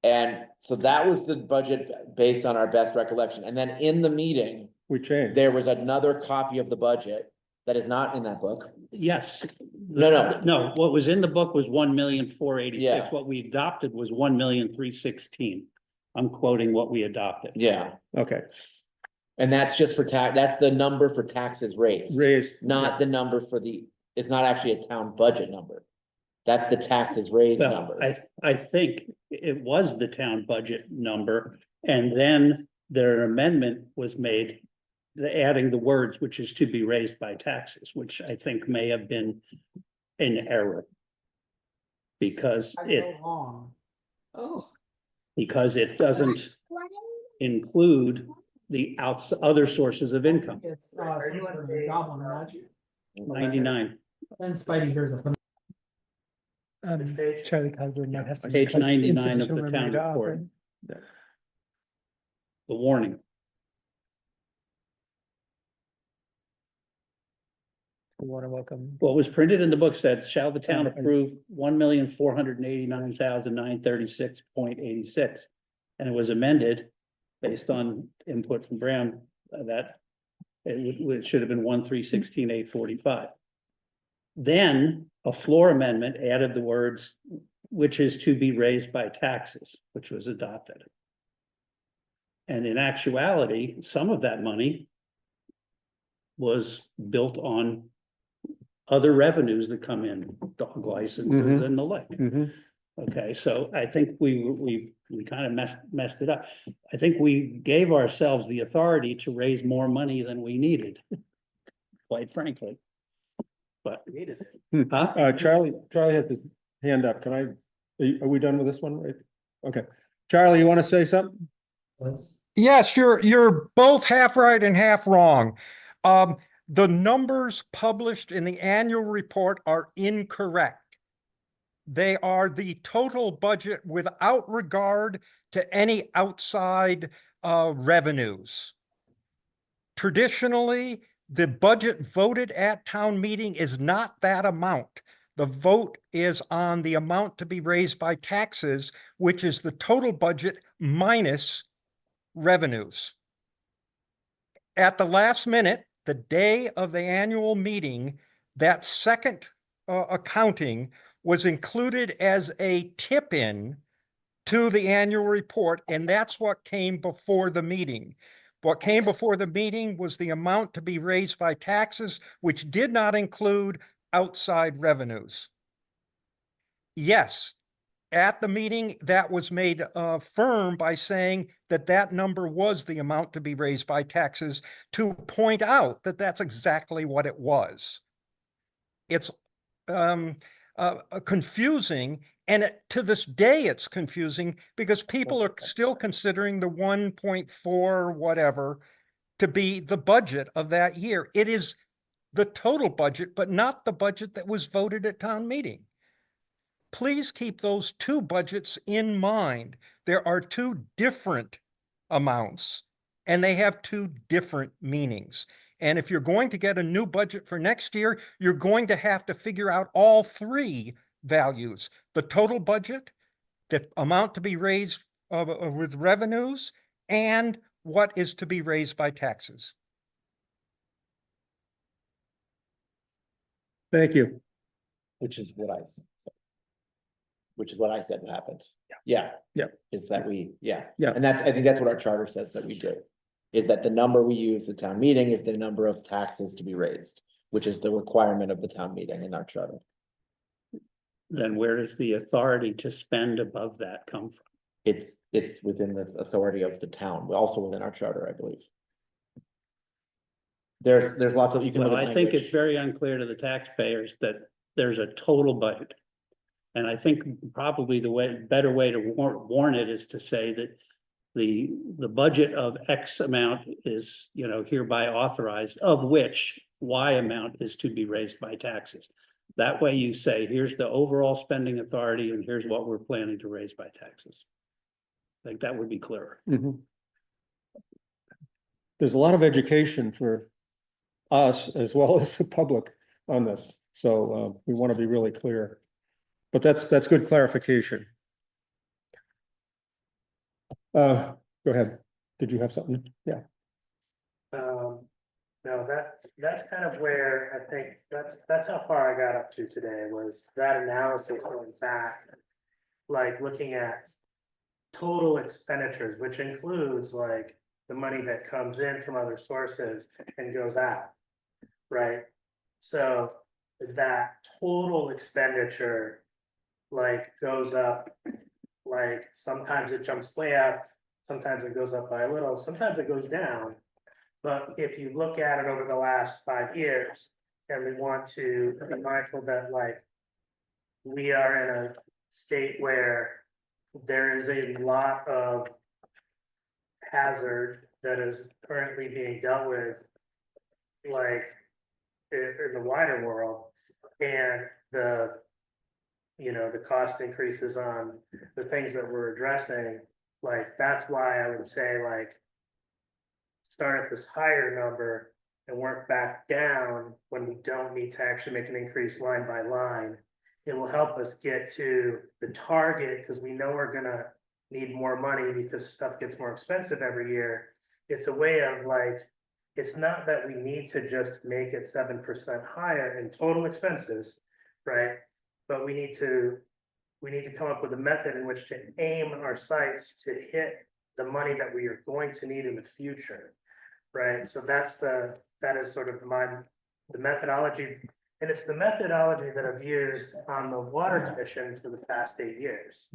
And so that was the budget based on our best recollection. And then in the meeting, We changed. there was another copy of the budget that is not in that book. Yes. No. No, what was in the book was 1,486,000. Yeah. What we adopted was 1,316,000. I'm quoting what we adopted. Yeah, Okay, and that's just for that's the number for taxes raised, raised. not the number it's not actually a town budget number. That's the taxes raised Well, number. I think it was the town budget number, and then their amendment was made. Adding the words, which is to be raised by taxes, which I think may have been an error. Because because it doesn't include the other sources of income. Are you on page, 99, Um, Which page? Charlie Cosgrove might have some. Page 99 of the institutional town memory to report. offer. the warning. Water welcome. What was printed in the book said, shall the town approve 1,489,936.86? And it was amended based on input from Brown, that it should have been 1,316,845. Then a floor amendment added the words, which is to be raised by taxes, which was adopted. And in actuality, some of that money was built on other revenues that come in, dog licenses and the like. Okay, so I think we kind of messed it up. I think we gave ourselves the authority to raise more money than we needed, quite frankly. But, huh? Charlie had his hand up. Can are we done with this one, right? Okay. Charlie, you want to say something? Yes, you're both half right and half wrong. The numbers published in the annual report are incorrect. They are the total budget without regard to any outside revenues. Traditionally, the budget voted at town meeting is not that amount. The vote is on the amount to be raised by taxes, which is the total budget minus revenues. At the last minute, the day of the annual meeting, that second accounting was included as a tip-in to the annual report, and that's what came before the meeting. What came before the meeting was the amount to be raised by taxes, which did not include outside revenues. Yes, at the meeting, that was made firm by saying that that number was the amount to be raised by taxes, to point out that that's exactly what it was. It's confusing, and to this day, it's confusing because people are still considering the 1.4 whatever to be the budget of that year. It is the total budget, but not the budget that was voted at town meeting. Please keep those two budgets in mind. There are two different amounts and they have two different meanings. And if you're going to get a new budget for next year, you're going to have to figure out all three values: the total budget, the amount to be raised with revenues, and what is to be raised by taxes. Thank you. Which is what I said. Which is what I said happened. Yeah. Is that Yeah. And I think that's what our charter says that we do. Is that the number we use at town meeting is the number of taxes to be raised, which is the requirement of the town meeting in our charter. Then where does the authority to spend above that come from? It's within the authority of the town, also within our charter, I believe. There's lots of, you can look Well, at I think it's language. very unclear to the taxpayers that there's a total budget. And I think probably better way to warn it is to say that the budget of X amount is, hereby authorized, of which Y amount is to be raised by taxes. That way you say, here's the overall spending authority and here's what we're planning to raise by taxes. I think that would be clearer. There's a lot of education for us as well as the public on this. So we want to be really clear. But that's good clarification. Go ahead. Did you have something? Yeah. No, that's kind of where I think that's how far I got up to today, was that analysis going back. Like looking at total expenditures, which includes like the money that comes in from other sources and goes out. Right? So that total expenditure like goes up, like sometimes it jumps way up, sometimes it goes up by a little, sometimes it goes down. But if you look at it over the last 5 years, and we want to be mindful that like we are in a state where there is a lot of hazard that is currently being dealt with, like in the wider world. And the, the cost increases on the things that we're addressing, like, that's why I would say, like, start at this higher number and work back down when we don't need to actually make an increase line by line. It will help us get to the target, because we know we're gonna need more money because stuff gets more expensive every year. It's a way of like, it's not that we need to just make it 7% higher in total expenses, right? But we need to come up with a method in which to aim our sites to hit the money that we are going to need in the future, right? So that is sort of the methodology, and it's the methodology that I've used on the Water Commission for the past 8 years.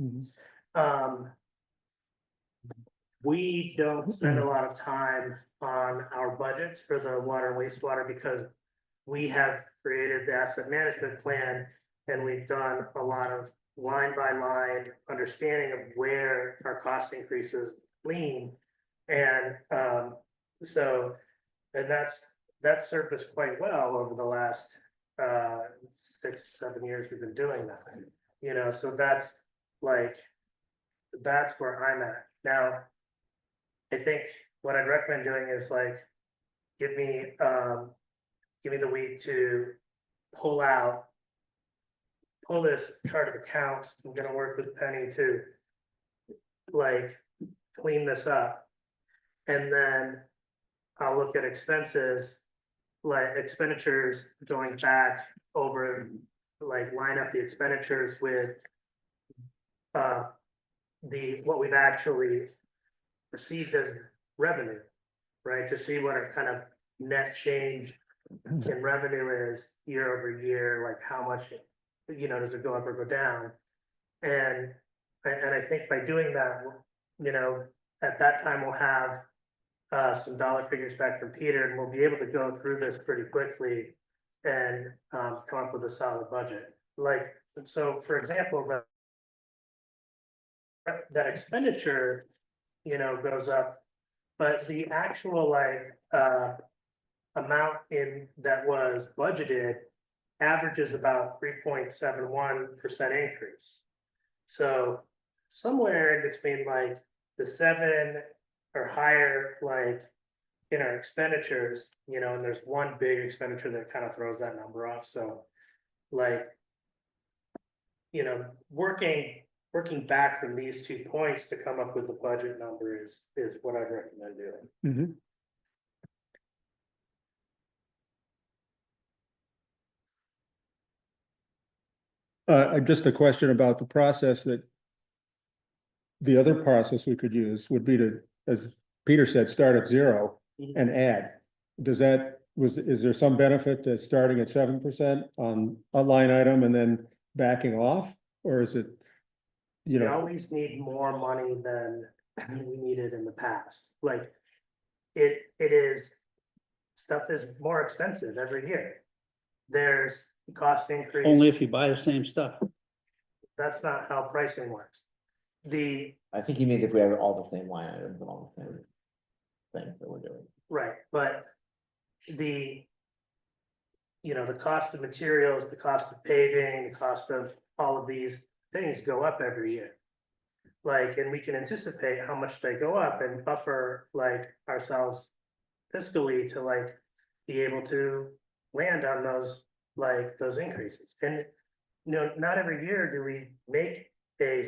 We don't spend a lot of time on our budgets for the water and wastewater because we have created the asset management plan, and we've done a lot of line by line understanding of where our cost increases lean. And that's served us quite well over the last 6-7 years we've been doing that. So that's where I'm at now. I think what I'd recommend doing is like, give me the week to pull this chart of accounts. I'm gonna work with Penny to like clean this up. And then I'll look at expenses, like expenditures going back over, like line up the expenditures with what we've actually received as revenue, right? To see what our kind of net change in revenue is year over year, like how much, does it go up or go down? And I think by doing that, at that time we'll have some dollar figures back from Peter, and we'll be able to go through this pretty quickly and come up with a solid budget. Like, so for example, that expenditure, goes up, but the actual amount that was budgeted averages about 3.71% increase. So somewhere in between like the 7 or higher, like in our expenditures, and there's one big expenditure that kind of throws that number off. So like, working back from these 2 points to come up with the budget number is what I recommend doing. Just a question about the process that the other process we could use would be to, as Peter said, start at 0 and add. Is there some benefit to starting at 7% on a line item and then backing off? Or is it, We always need more money than we needed in the past. Like stuff is more expensive every year. There's cost increase. Only if you buy the same stuff. That's not how pricing works. I think he means if we have all the same line items and all the same things that we're doing. Right, but the cost of materials, the cost of paving, the cost of all of these things go up every year. And we can anticipate how much they go up and buffer ourselves fiscally to be able to land on those increases. And not every year do we make a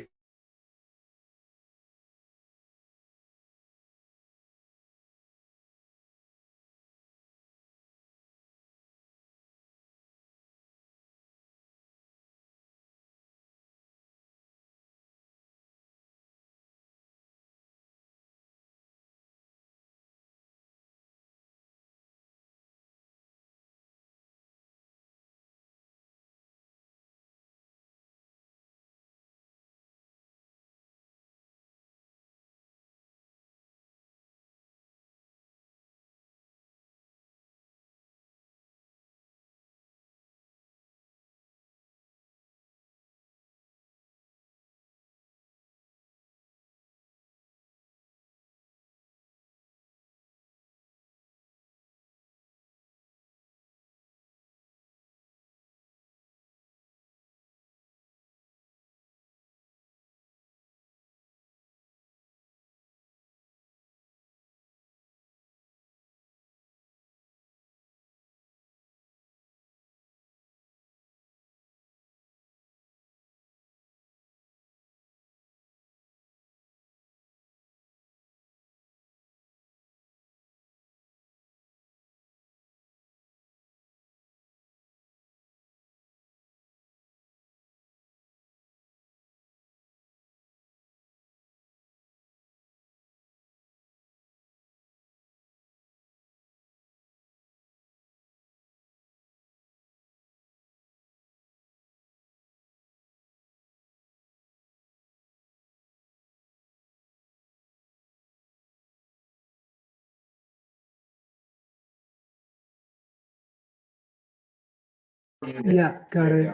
Yeah, got it.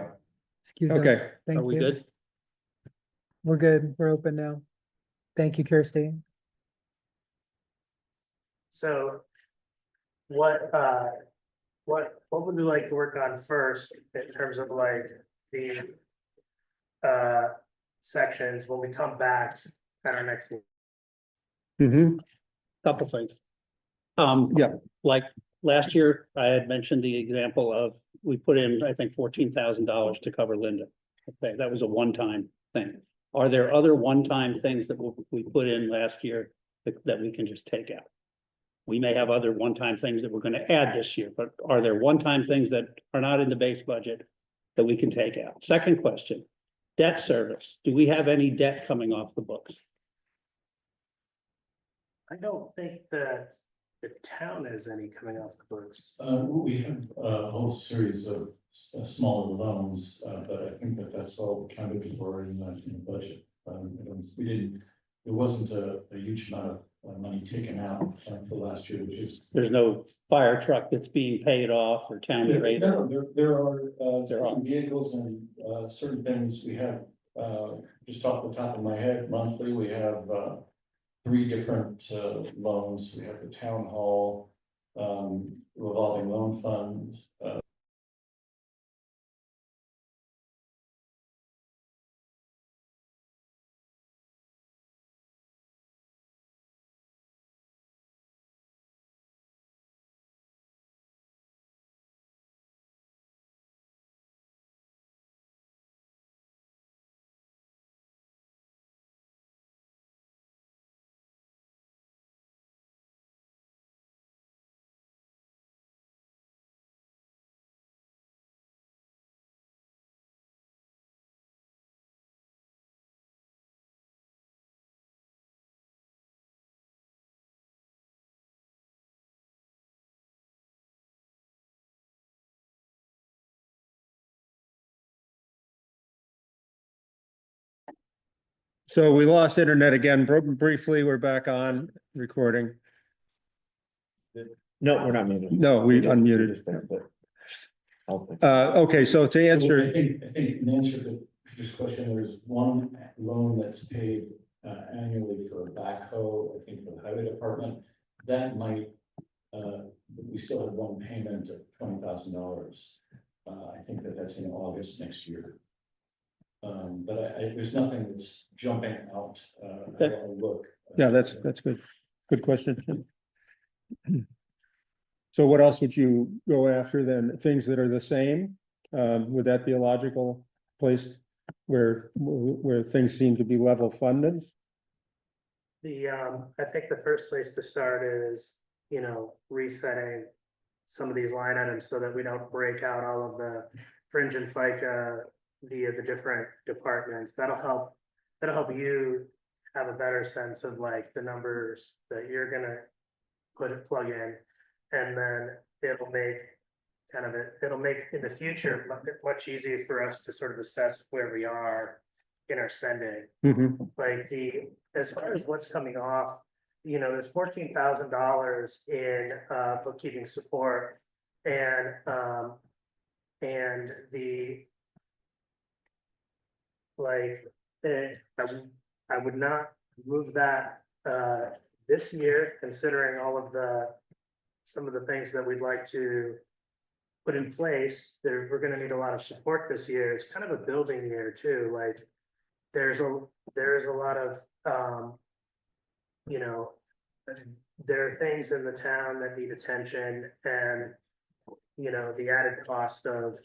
Excuse us. Okay, Thank Are we you. good? We're good. We're open now. Thank you, Kirsty. So what would we like to work on first in terms of like the sections when we come back at our next meeting? Mm-hmm. Couple things. Yeah. Like last year, I had mentioned the example of, we put in, I think, $14,000 to cover Linda. Okay, that was a one-time thing. Are there other one-time things that we put in last year that we can just take out? We may have other one-time things that we're gonna add this year, but are there one-time things that are not in the base budget that we can take out? Second question, debt service. Do we have any debt coming off the books? I don't think that the town has any coming off the books. We have a whole series of smaller loans, but I think that that's all accounted for in the budget. We didn't, there wasn't a huge amount of money taken out for last year, which is. There's no fire truck that's being paid off or town rate. There are There are. certain vehicles and certain things we have, just off the top of my head, monthly, we have 3 different loans. We have the town hall, revolving loan fund, So we lost internet again. Briefly, we're back on recording. No, we're not muted. No, we unmuted. Okay, so to So answer, I think in answer to Peter's question, there's one loan that's paid annually for a backhoe, I think for the highway department. That might, we still have one payment of $20,000. I think that's in August next year. But there's nothing that's jumping out. I'll look. yeah, that's good. Good question. So what else would you go after then? Things that are the same? Would that be a logical place where things seem to be level funded? I think the first place to start is, resetting some of these line items so that we don't break out all of the fringe and FICA via the different departments. That'll help you have a better sense of like the numbers that you're gonna plug in. And then it'll make in the future much easier for us to sort of assess where we are in our spending. Mm-hmm. Like as far as what's coming off, there's $14,000 in bookkeeping support and I would not move that this year, considering all of some of the things that we'd like to put in place. We're gonna need a lot of support this year. It's kind of a building year too, like there is a lot of there are things in the town that need attention, and the added cost of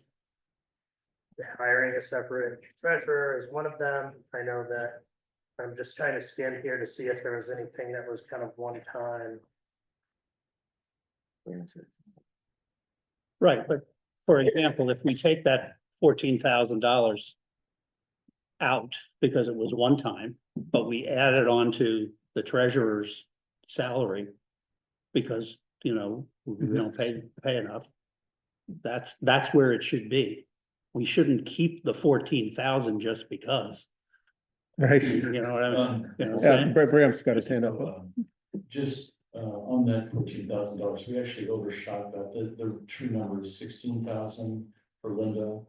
hiring a separate treasurer is one of them. I know that I'm just trying to skim here to see if there was anything that was kind of one time. Right, but for example, if we take that $14,000 out because it was one time, but we added on to the treasurer's salary because, we don't pay enough, that's where it should be. We shouldn't keep the 14,000 just because. Right. You know what I mean? You know what I'm Yeah, saying? Bram's got his hand up. Just on that $14,000, we actually overshot that. The true number is 16,000. for Linda.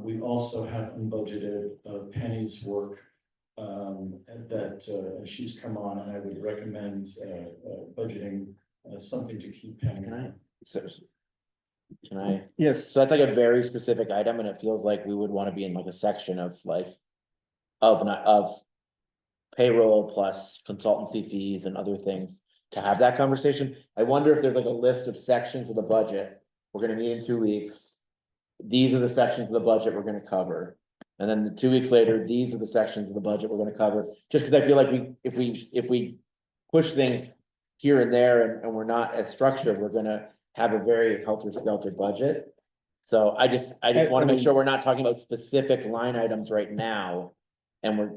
We also have unbudgeted Penny's work that she's come on, and I would recommend budgeting something to keep Penny on. Can I? Yes, So that's like a very specific item, and it feels like we would want to be in like a section of like. Of payroll plus consultancy fees and other things to have that conversation. I wonder if there's like a list of sections of the budget. We're gonna meet in 2 weeks. These are the sections of the budget we're gonna cover. And then 2 weeks later, these are the sections of the budget we're gonna cover. Just because I feel like if we push things here and there and we're not as structured, we're gonna have a very helter-skelter budget. So I just want to make sure we're not talking about specific line items right now. And we're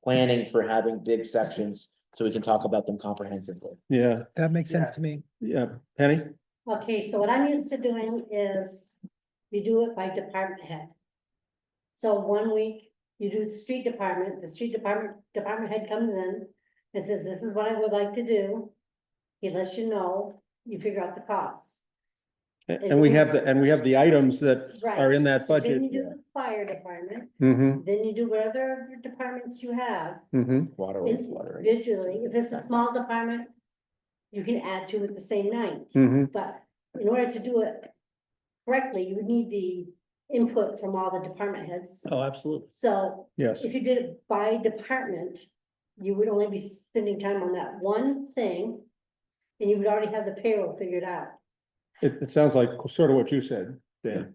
planning for having big sections so we can talk about them comprehensively. yeah, That makes sense to me. yeah. Penny? Okay, so what I'm used to doing is you do it by department head. So 1 week you do the street department, department head comes in and says, this is what I would like to do. He lets you know, you figure out the costs. And we have the items that are Right. in that Then budget. you do the fire department, Mm-hmm, then you do whatever departments you have. mm-hmm, Water, It's wastewater. Visually, if it's a small department, you can add to it the same night. mm-hmm. But in order to do it correctly, you would need the input from all the department heads. Oh, absolutely. So Yes, if you did it by department, you would only be spending time on that one thing. And you would already have the payroll figured out. it sounds like sort of what you said, Dan,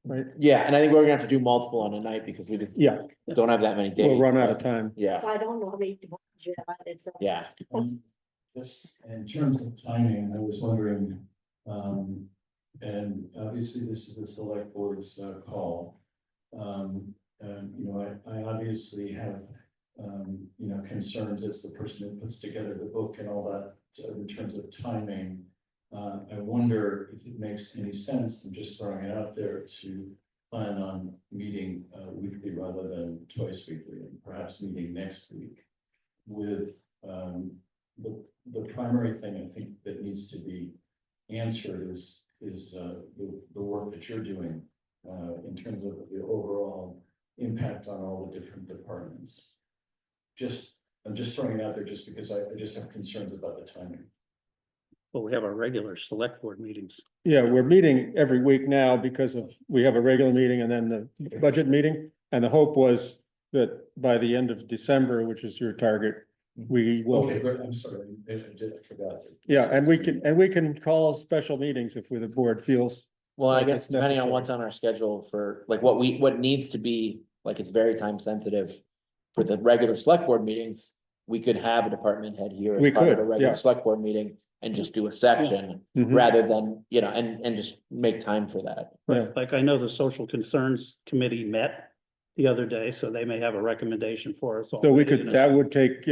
right? Yeah, and I think we're gonna have to do multiple on a night because we just Yeah, don't have that many days. we'll run out of time. Yeah, I don't know how many departments you have, it's. yeah. Just in terms of timing, I was wondering, and obviously this is the select board's call. You know, I obviously have, you know, concerns as the person that puts together the book and all that in terms of timing. I wonder if it makes any sense, I'm just throwing it out there, to plan on meeting weekly rather than twice weekly, and perhaps meeting next week with the primary thing I think that needs to be answered is the work that you're doing in terms of the overall impact on all the different departments. I'm just throwing it out there just because I just have concerns about the timing. Well, we have our regular select board meetings. Yeah, we're meeting every week now because we have a regular meeting and then the budget meeting. And the hope was that by the end of December, which is your target, we will. Okay, good, I'm sorry, if I did, I forgot. Yeah, and we can call special meetings if the board feels. Well, I like guess it's depending on necessary. what's on our schedule for, like, what needs to be, like, it's very time sensitive. For the regular select board meetings, we could have a department head here We as part of could, a regular yeah. select board meeting. And just do a section Mhm. rather than, you know, and just make time for that. Yeah. Like I know the social concerns committee met the other day, so they may have a recommendation for us. So we already, could, you know. that would take,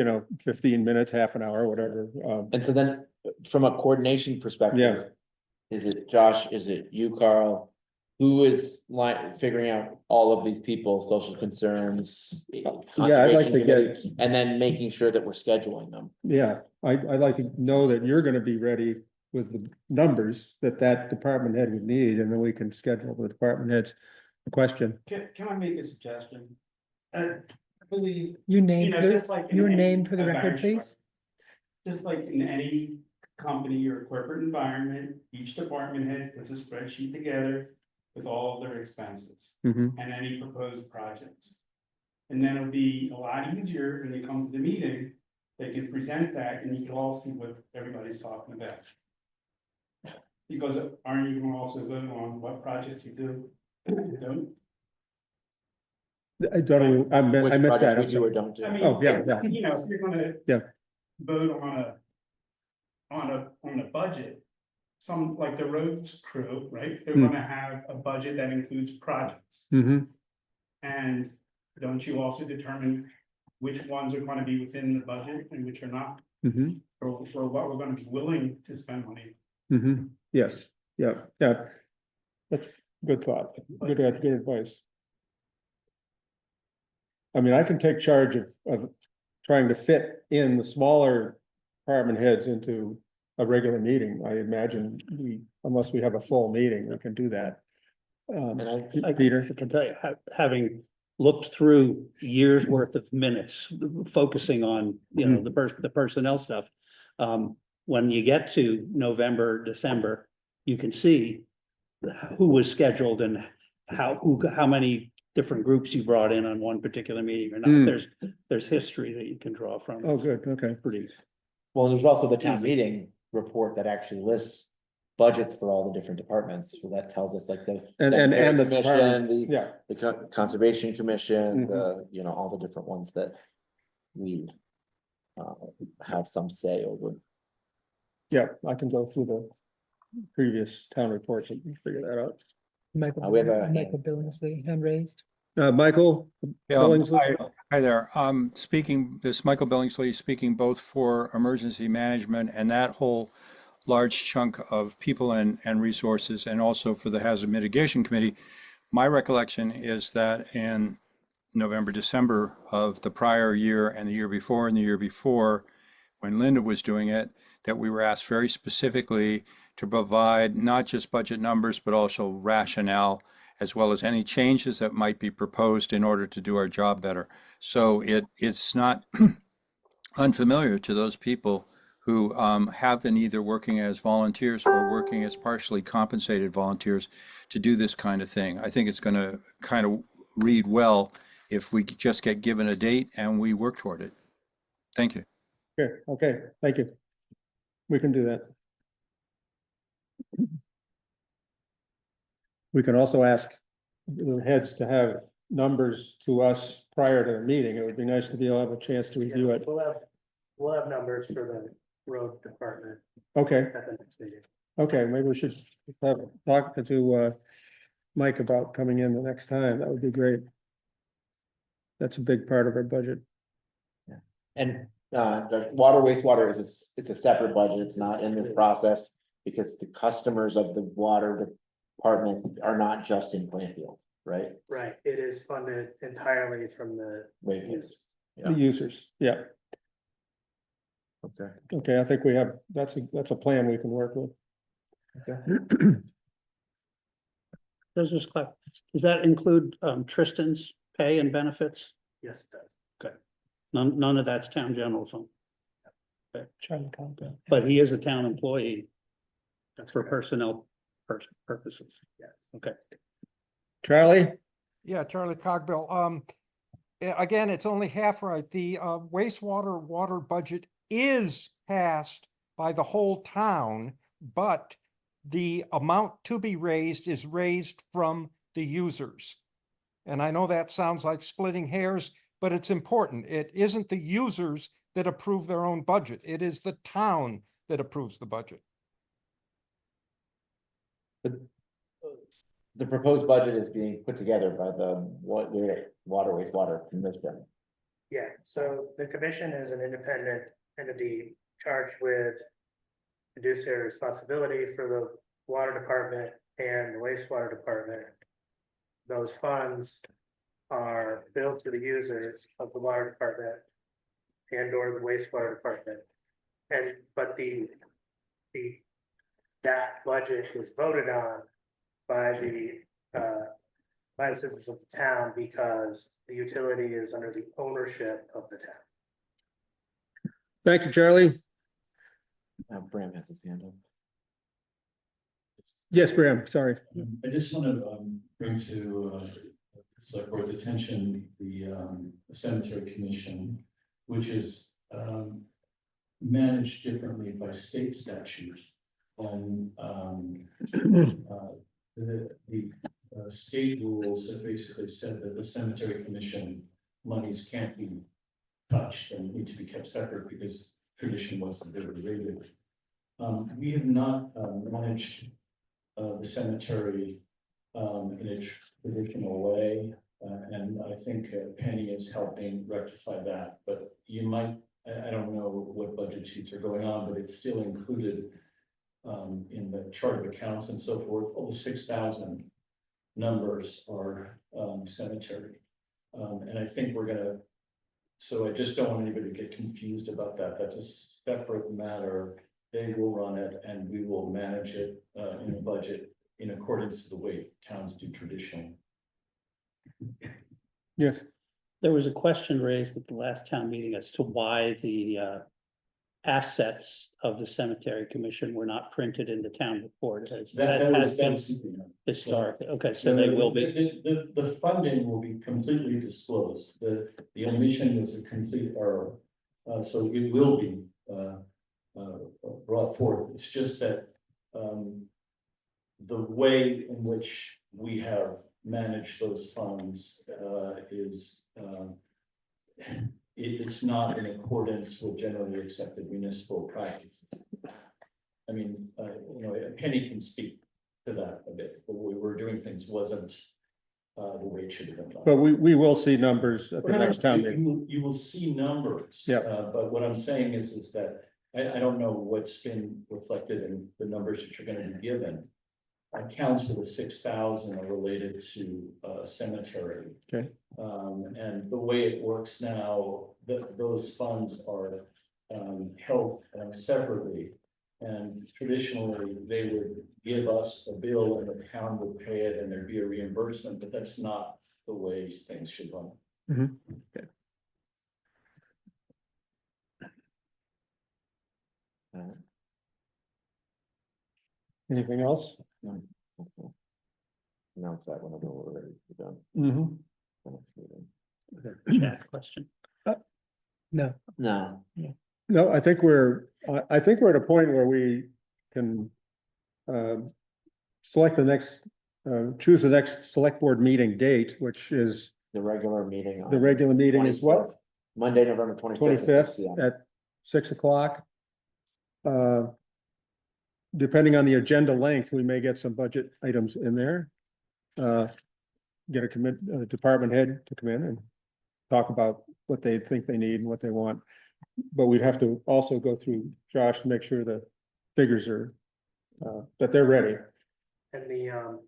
15 minutes, half an hour, whatever. And so then, from a coordination perspective. Yeah. Is it Josh, is it you, Carl? Who is like figuring out all of these people, social concerns? Yeah, I'd like conservation to committee, get, And then making sure that we're scheduling them. yeah, I'd like to know that you're gonna be ready with the numbers that department head would need, and then we can schedule the department head's question. Can I make a suggestion? I believe, You named, just like in your any name for the record, environment, please. just like in any company or corporate environment, each department head puts a spreadsheet together with all of their expenses Mhm. and any proposed projects. And then it'll be a lot easier when you come to the meeting, they can present that and you can all see what everybody's talking about. Because aren't you gonna also vote on what projects you do? You don't? I don't, even- I Which missed that. project I'm we do or sorry. don't do. I mean, Oh, yeah. you know, if you're gonna. Yeah. Vote on a budget. Some, like the roads crew, right, they're Hmm. gonna have a budget that includes projects. Mhm. And don't you also determine which ones are gonna be within the budget and which are not? Mhm. Or what we're gonna be willing to spend money. Mhm. Yes, yeah. That's good thought, good advice. I mean, I can take charge of trying to fit in the smaller department heads into a regular meeting. I imagine unless we have a full meeting, we can do that. And Peter? I can tell you, having looked through years worth of minutes, focusing on, you know, the personnel stuff. When you get to November, December, you can see who was scheduled and how many different groups you brought in on one particular meeting or Hmm. not. There's history that you can draw from. Oh, good, okay. Pretty. well, there's also the town meeting report that actually lists budgets for all the different departments, so that tells us like the. And cemetery the commission, department, the yeah, Conservation Commission, Mhm. the, you know, all the different ones that we have some say over. yeah, I can go through the previous town reports and figure that out. Michael, we have a Michael Billingsley, hand raised. Michael? Billingsley? Hi there. This Michael Billingsley, speaking both for emergency management and that whole large chunk of people and resources, and also for the Hazard Mitigation Committee. My recollection is that in November, December of the prior year and the year before and the year before, when Linda was doing it, that we were asked very specifically to provide not just budget numbers, but also rationale, as well as any changes that might be proposed in order to do our job better. So it's not unfamiliar to those people who have been either working as volunteers or working as partially compensated volunteers to do this kind of thing. I think it's going to kind of read well if we just get given a date and we work toward it. Thank you. Okay, thank you. We can do that. We can also ask the heads to have numbers to us prior to the meeting. It would be nice to be able to have a chance to review it. We'll have numbers for the road department Okay, at the next meeting. okay, maybe we should talk to Mike about coming in the next time. That would be great. That's a big part of our budget. And the water wastewater it's a separate budget, it's not in this process, because the customers of the water department are not just in Plainfield, right? Right, it is funded entirely from the Wait, users. The users, yeah. Okay. Okay, I think we have, that's a plan we can work with. Does that include Tristan's pay and benefits? Yes, it does. None of that's town general fund, Charlie Conklin. but he is a town employee That's for correct. personnel purposes. Yeah. Okay. Charlie? Yeah, Charlie Cogbill. Again, it's only half right. The wastewater water budget is passed by the whole town, but the amount to be raised is raised from the users. And I know that sounds like splitting hairs, but it's important. It isn't the users that approve their own budget. It is the town that approves the budget. The proposed budget is being put together by the water wastewater commission. Yeah, so the commission is an independent entity charged with fiduciary responsibility for the water department and the wastewater department. Those funds are billed to the users of the water department and or the wastewater department. But that budget was voted on by the citizens of the town because the utility is under the ownership of the town. Thank you, Charlie. Bram has his hand up. Yes, Graham, sorry. I just want to bring to select board's attention the cemetery commission, which is managed differently by state statute. And the state rules have basically said that the cemetery commission monies can't be touched and need to be kept separate because tradition was that they were related. We have not managed the cemetery in a traditional way, and I think Penny is helping rectify that. But you might, I don't know what budget sheets are going on, but it's still included in the chart of accounts and so forth. All the 6,000 numbers are cemetery, and I think we're gonna. So I just don't want anybody to get confused about that. That's a separate matter. They will run it and we will manage it in the budget in accordance to the way towns do traditionally. Yes, There was a question raised at the last town meeting as to why the assets of the cemetery commission were not printed in the town report. That has been historically, okay, so they will be. The funding will be completely disclosed. The omission was a complete error. So it will be, brought forth. It's just that, the way in which we have managed those funds, is, it's not in accordance with generally accepted municipal practices. I mean, Penny can speak to that a bit, but we were doing things wasn't, the way it should have been done. but we will see numbers at the next town meeting. You will see numbers. Yeah. But what I'm saying is that I don't know what's been reflected in the numbers that you're gonna be given. Accounts for the 6,000 are related to cemetery. Okay. And the way it works now, those funds are held separately. And traditionally, they would give us a bill and the town would pay it and there'd be a reimbursement, but that's not the way things should run. Anything else? Announce that whenever we're ready to be done. Mm-hmm. for next meeting. Chat question. No, No, No, I think we're at a point where we can select the next, choose the next select board meeting date, which is the regular meeting. the on regular meeting is what? 25th, Monday, November 25th. Twenty-fifth at 6 o'clock. Depending on the agenda length, we may get some budget items in there. Get a department head to come in and talk about what they think they need and what they want. But we'd have to also go through Josh to make sure the figures are, that they're ready. And the,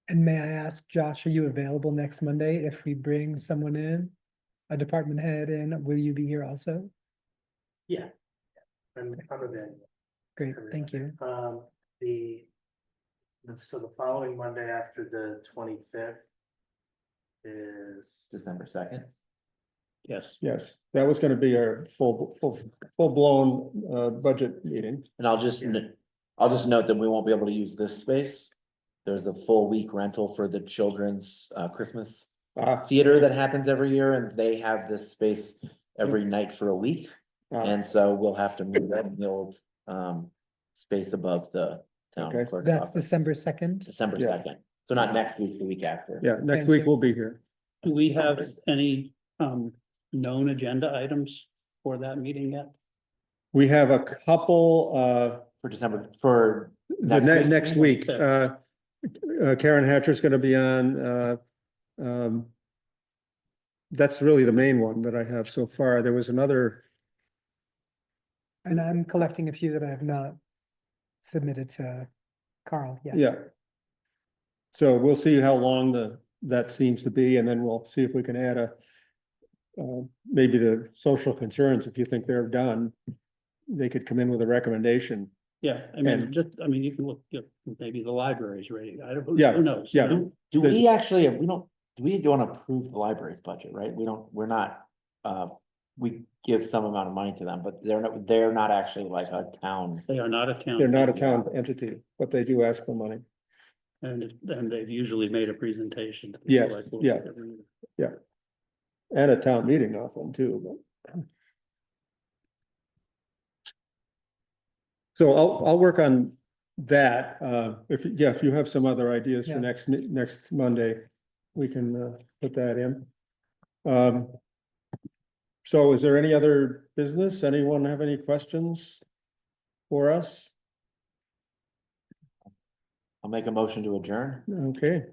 and may I ask, Josh, are you available next Monday if we bring someone in? A department head in, will you be here also? yeah. I'm available. Great, thank you. So the following Monday after the 25th is, December 2nd. Yes. Yes, that was gonna be our full-blown budget meeting. And I'll just note that we won't be able to use this space. There's a full week rental for the children's Christmas theater that happens every year, and they have this space every night for a week. And so we'll have to move that in the old space above the town Okay. clerk's That's office. December 2nd. December Yeah. 2nd. So not next week, the week after. Yeah, next Thank week you. we'll be here. Do we have any known agenda items for that meeting yet? We have a couple, For December, for the next week, Fifth. Karen Hatcher's gonna be on, that's really the main one that I have so far. There was another, And I'm collecting a few that I have not submitted to Carl yet. yeah. So we'll see how long that seems to be, and then we'll see if we can add maybe the social concerns, if you think they're done, they could come in with a recommendation. Yeah, I mean, you can look, maybe the library's ready. I don't, Yeah, who knows? yeah. Do we actually, we don't approve the library's budget, right? We're not, we give some amount of money to them, but they're not actually like a town. They are not a town. They're not a town entity, but they do ask for money. And they've usually made a presentation. to the Yes, select board yeah. every year. And a town meeting often too, but. So I'll work on that. If you have some other ideas for Yeah. next Monday, we can put that in. So is there any other business? Anyone have any questions for us? I'll make a motion to adjourn. Okay,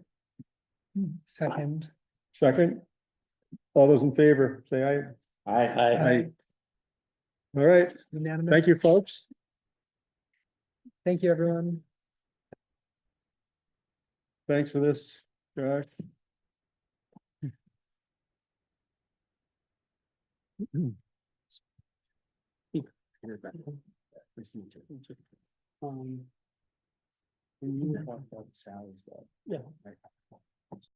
Second, second. All those in favor, say aye. Aye. All right, unanimous. thank you, folks. Thank you, everyone. Thanks for this, Josh. We need to talk about salaries though. Yeah. Right.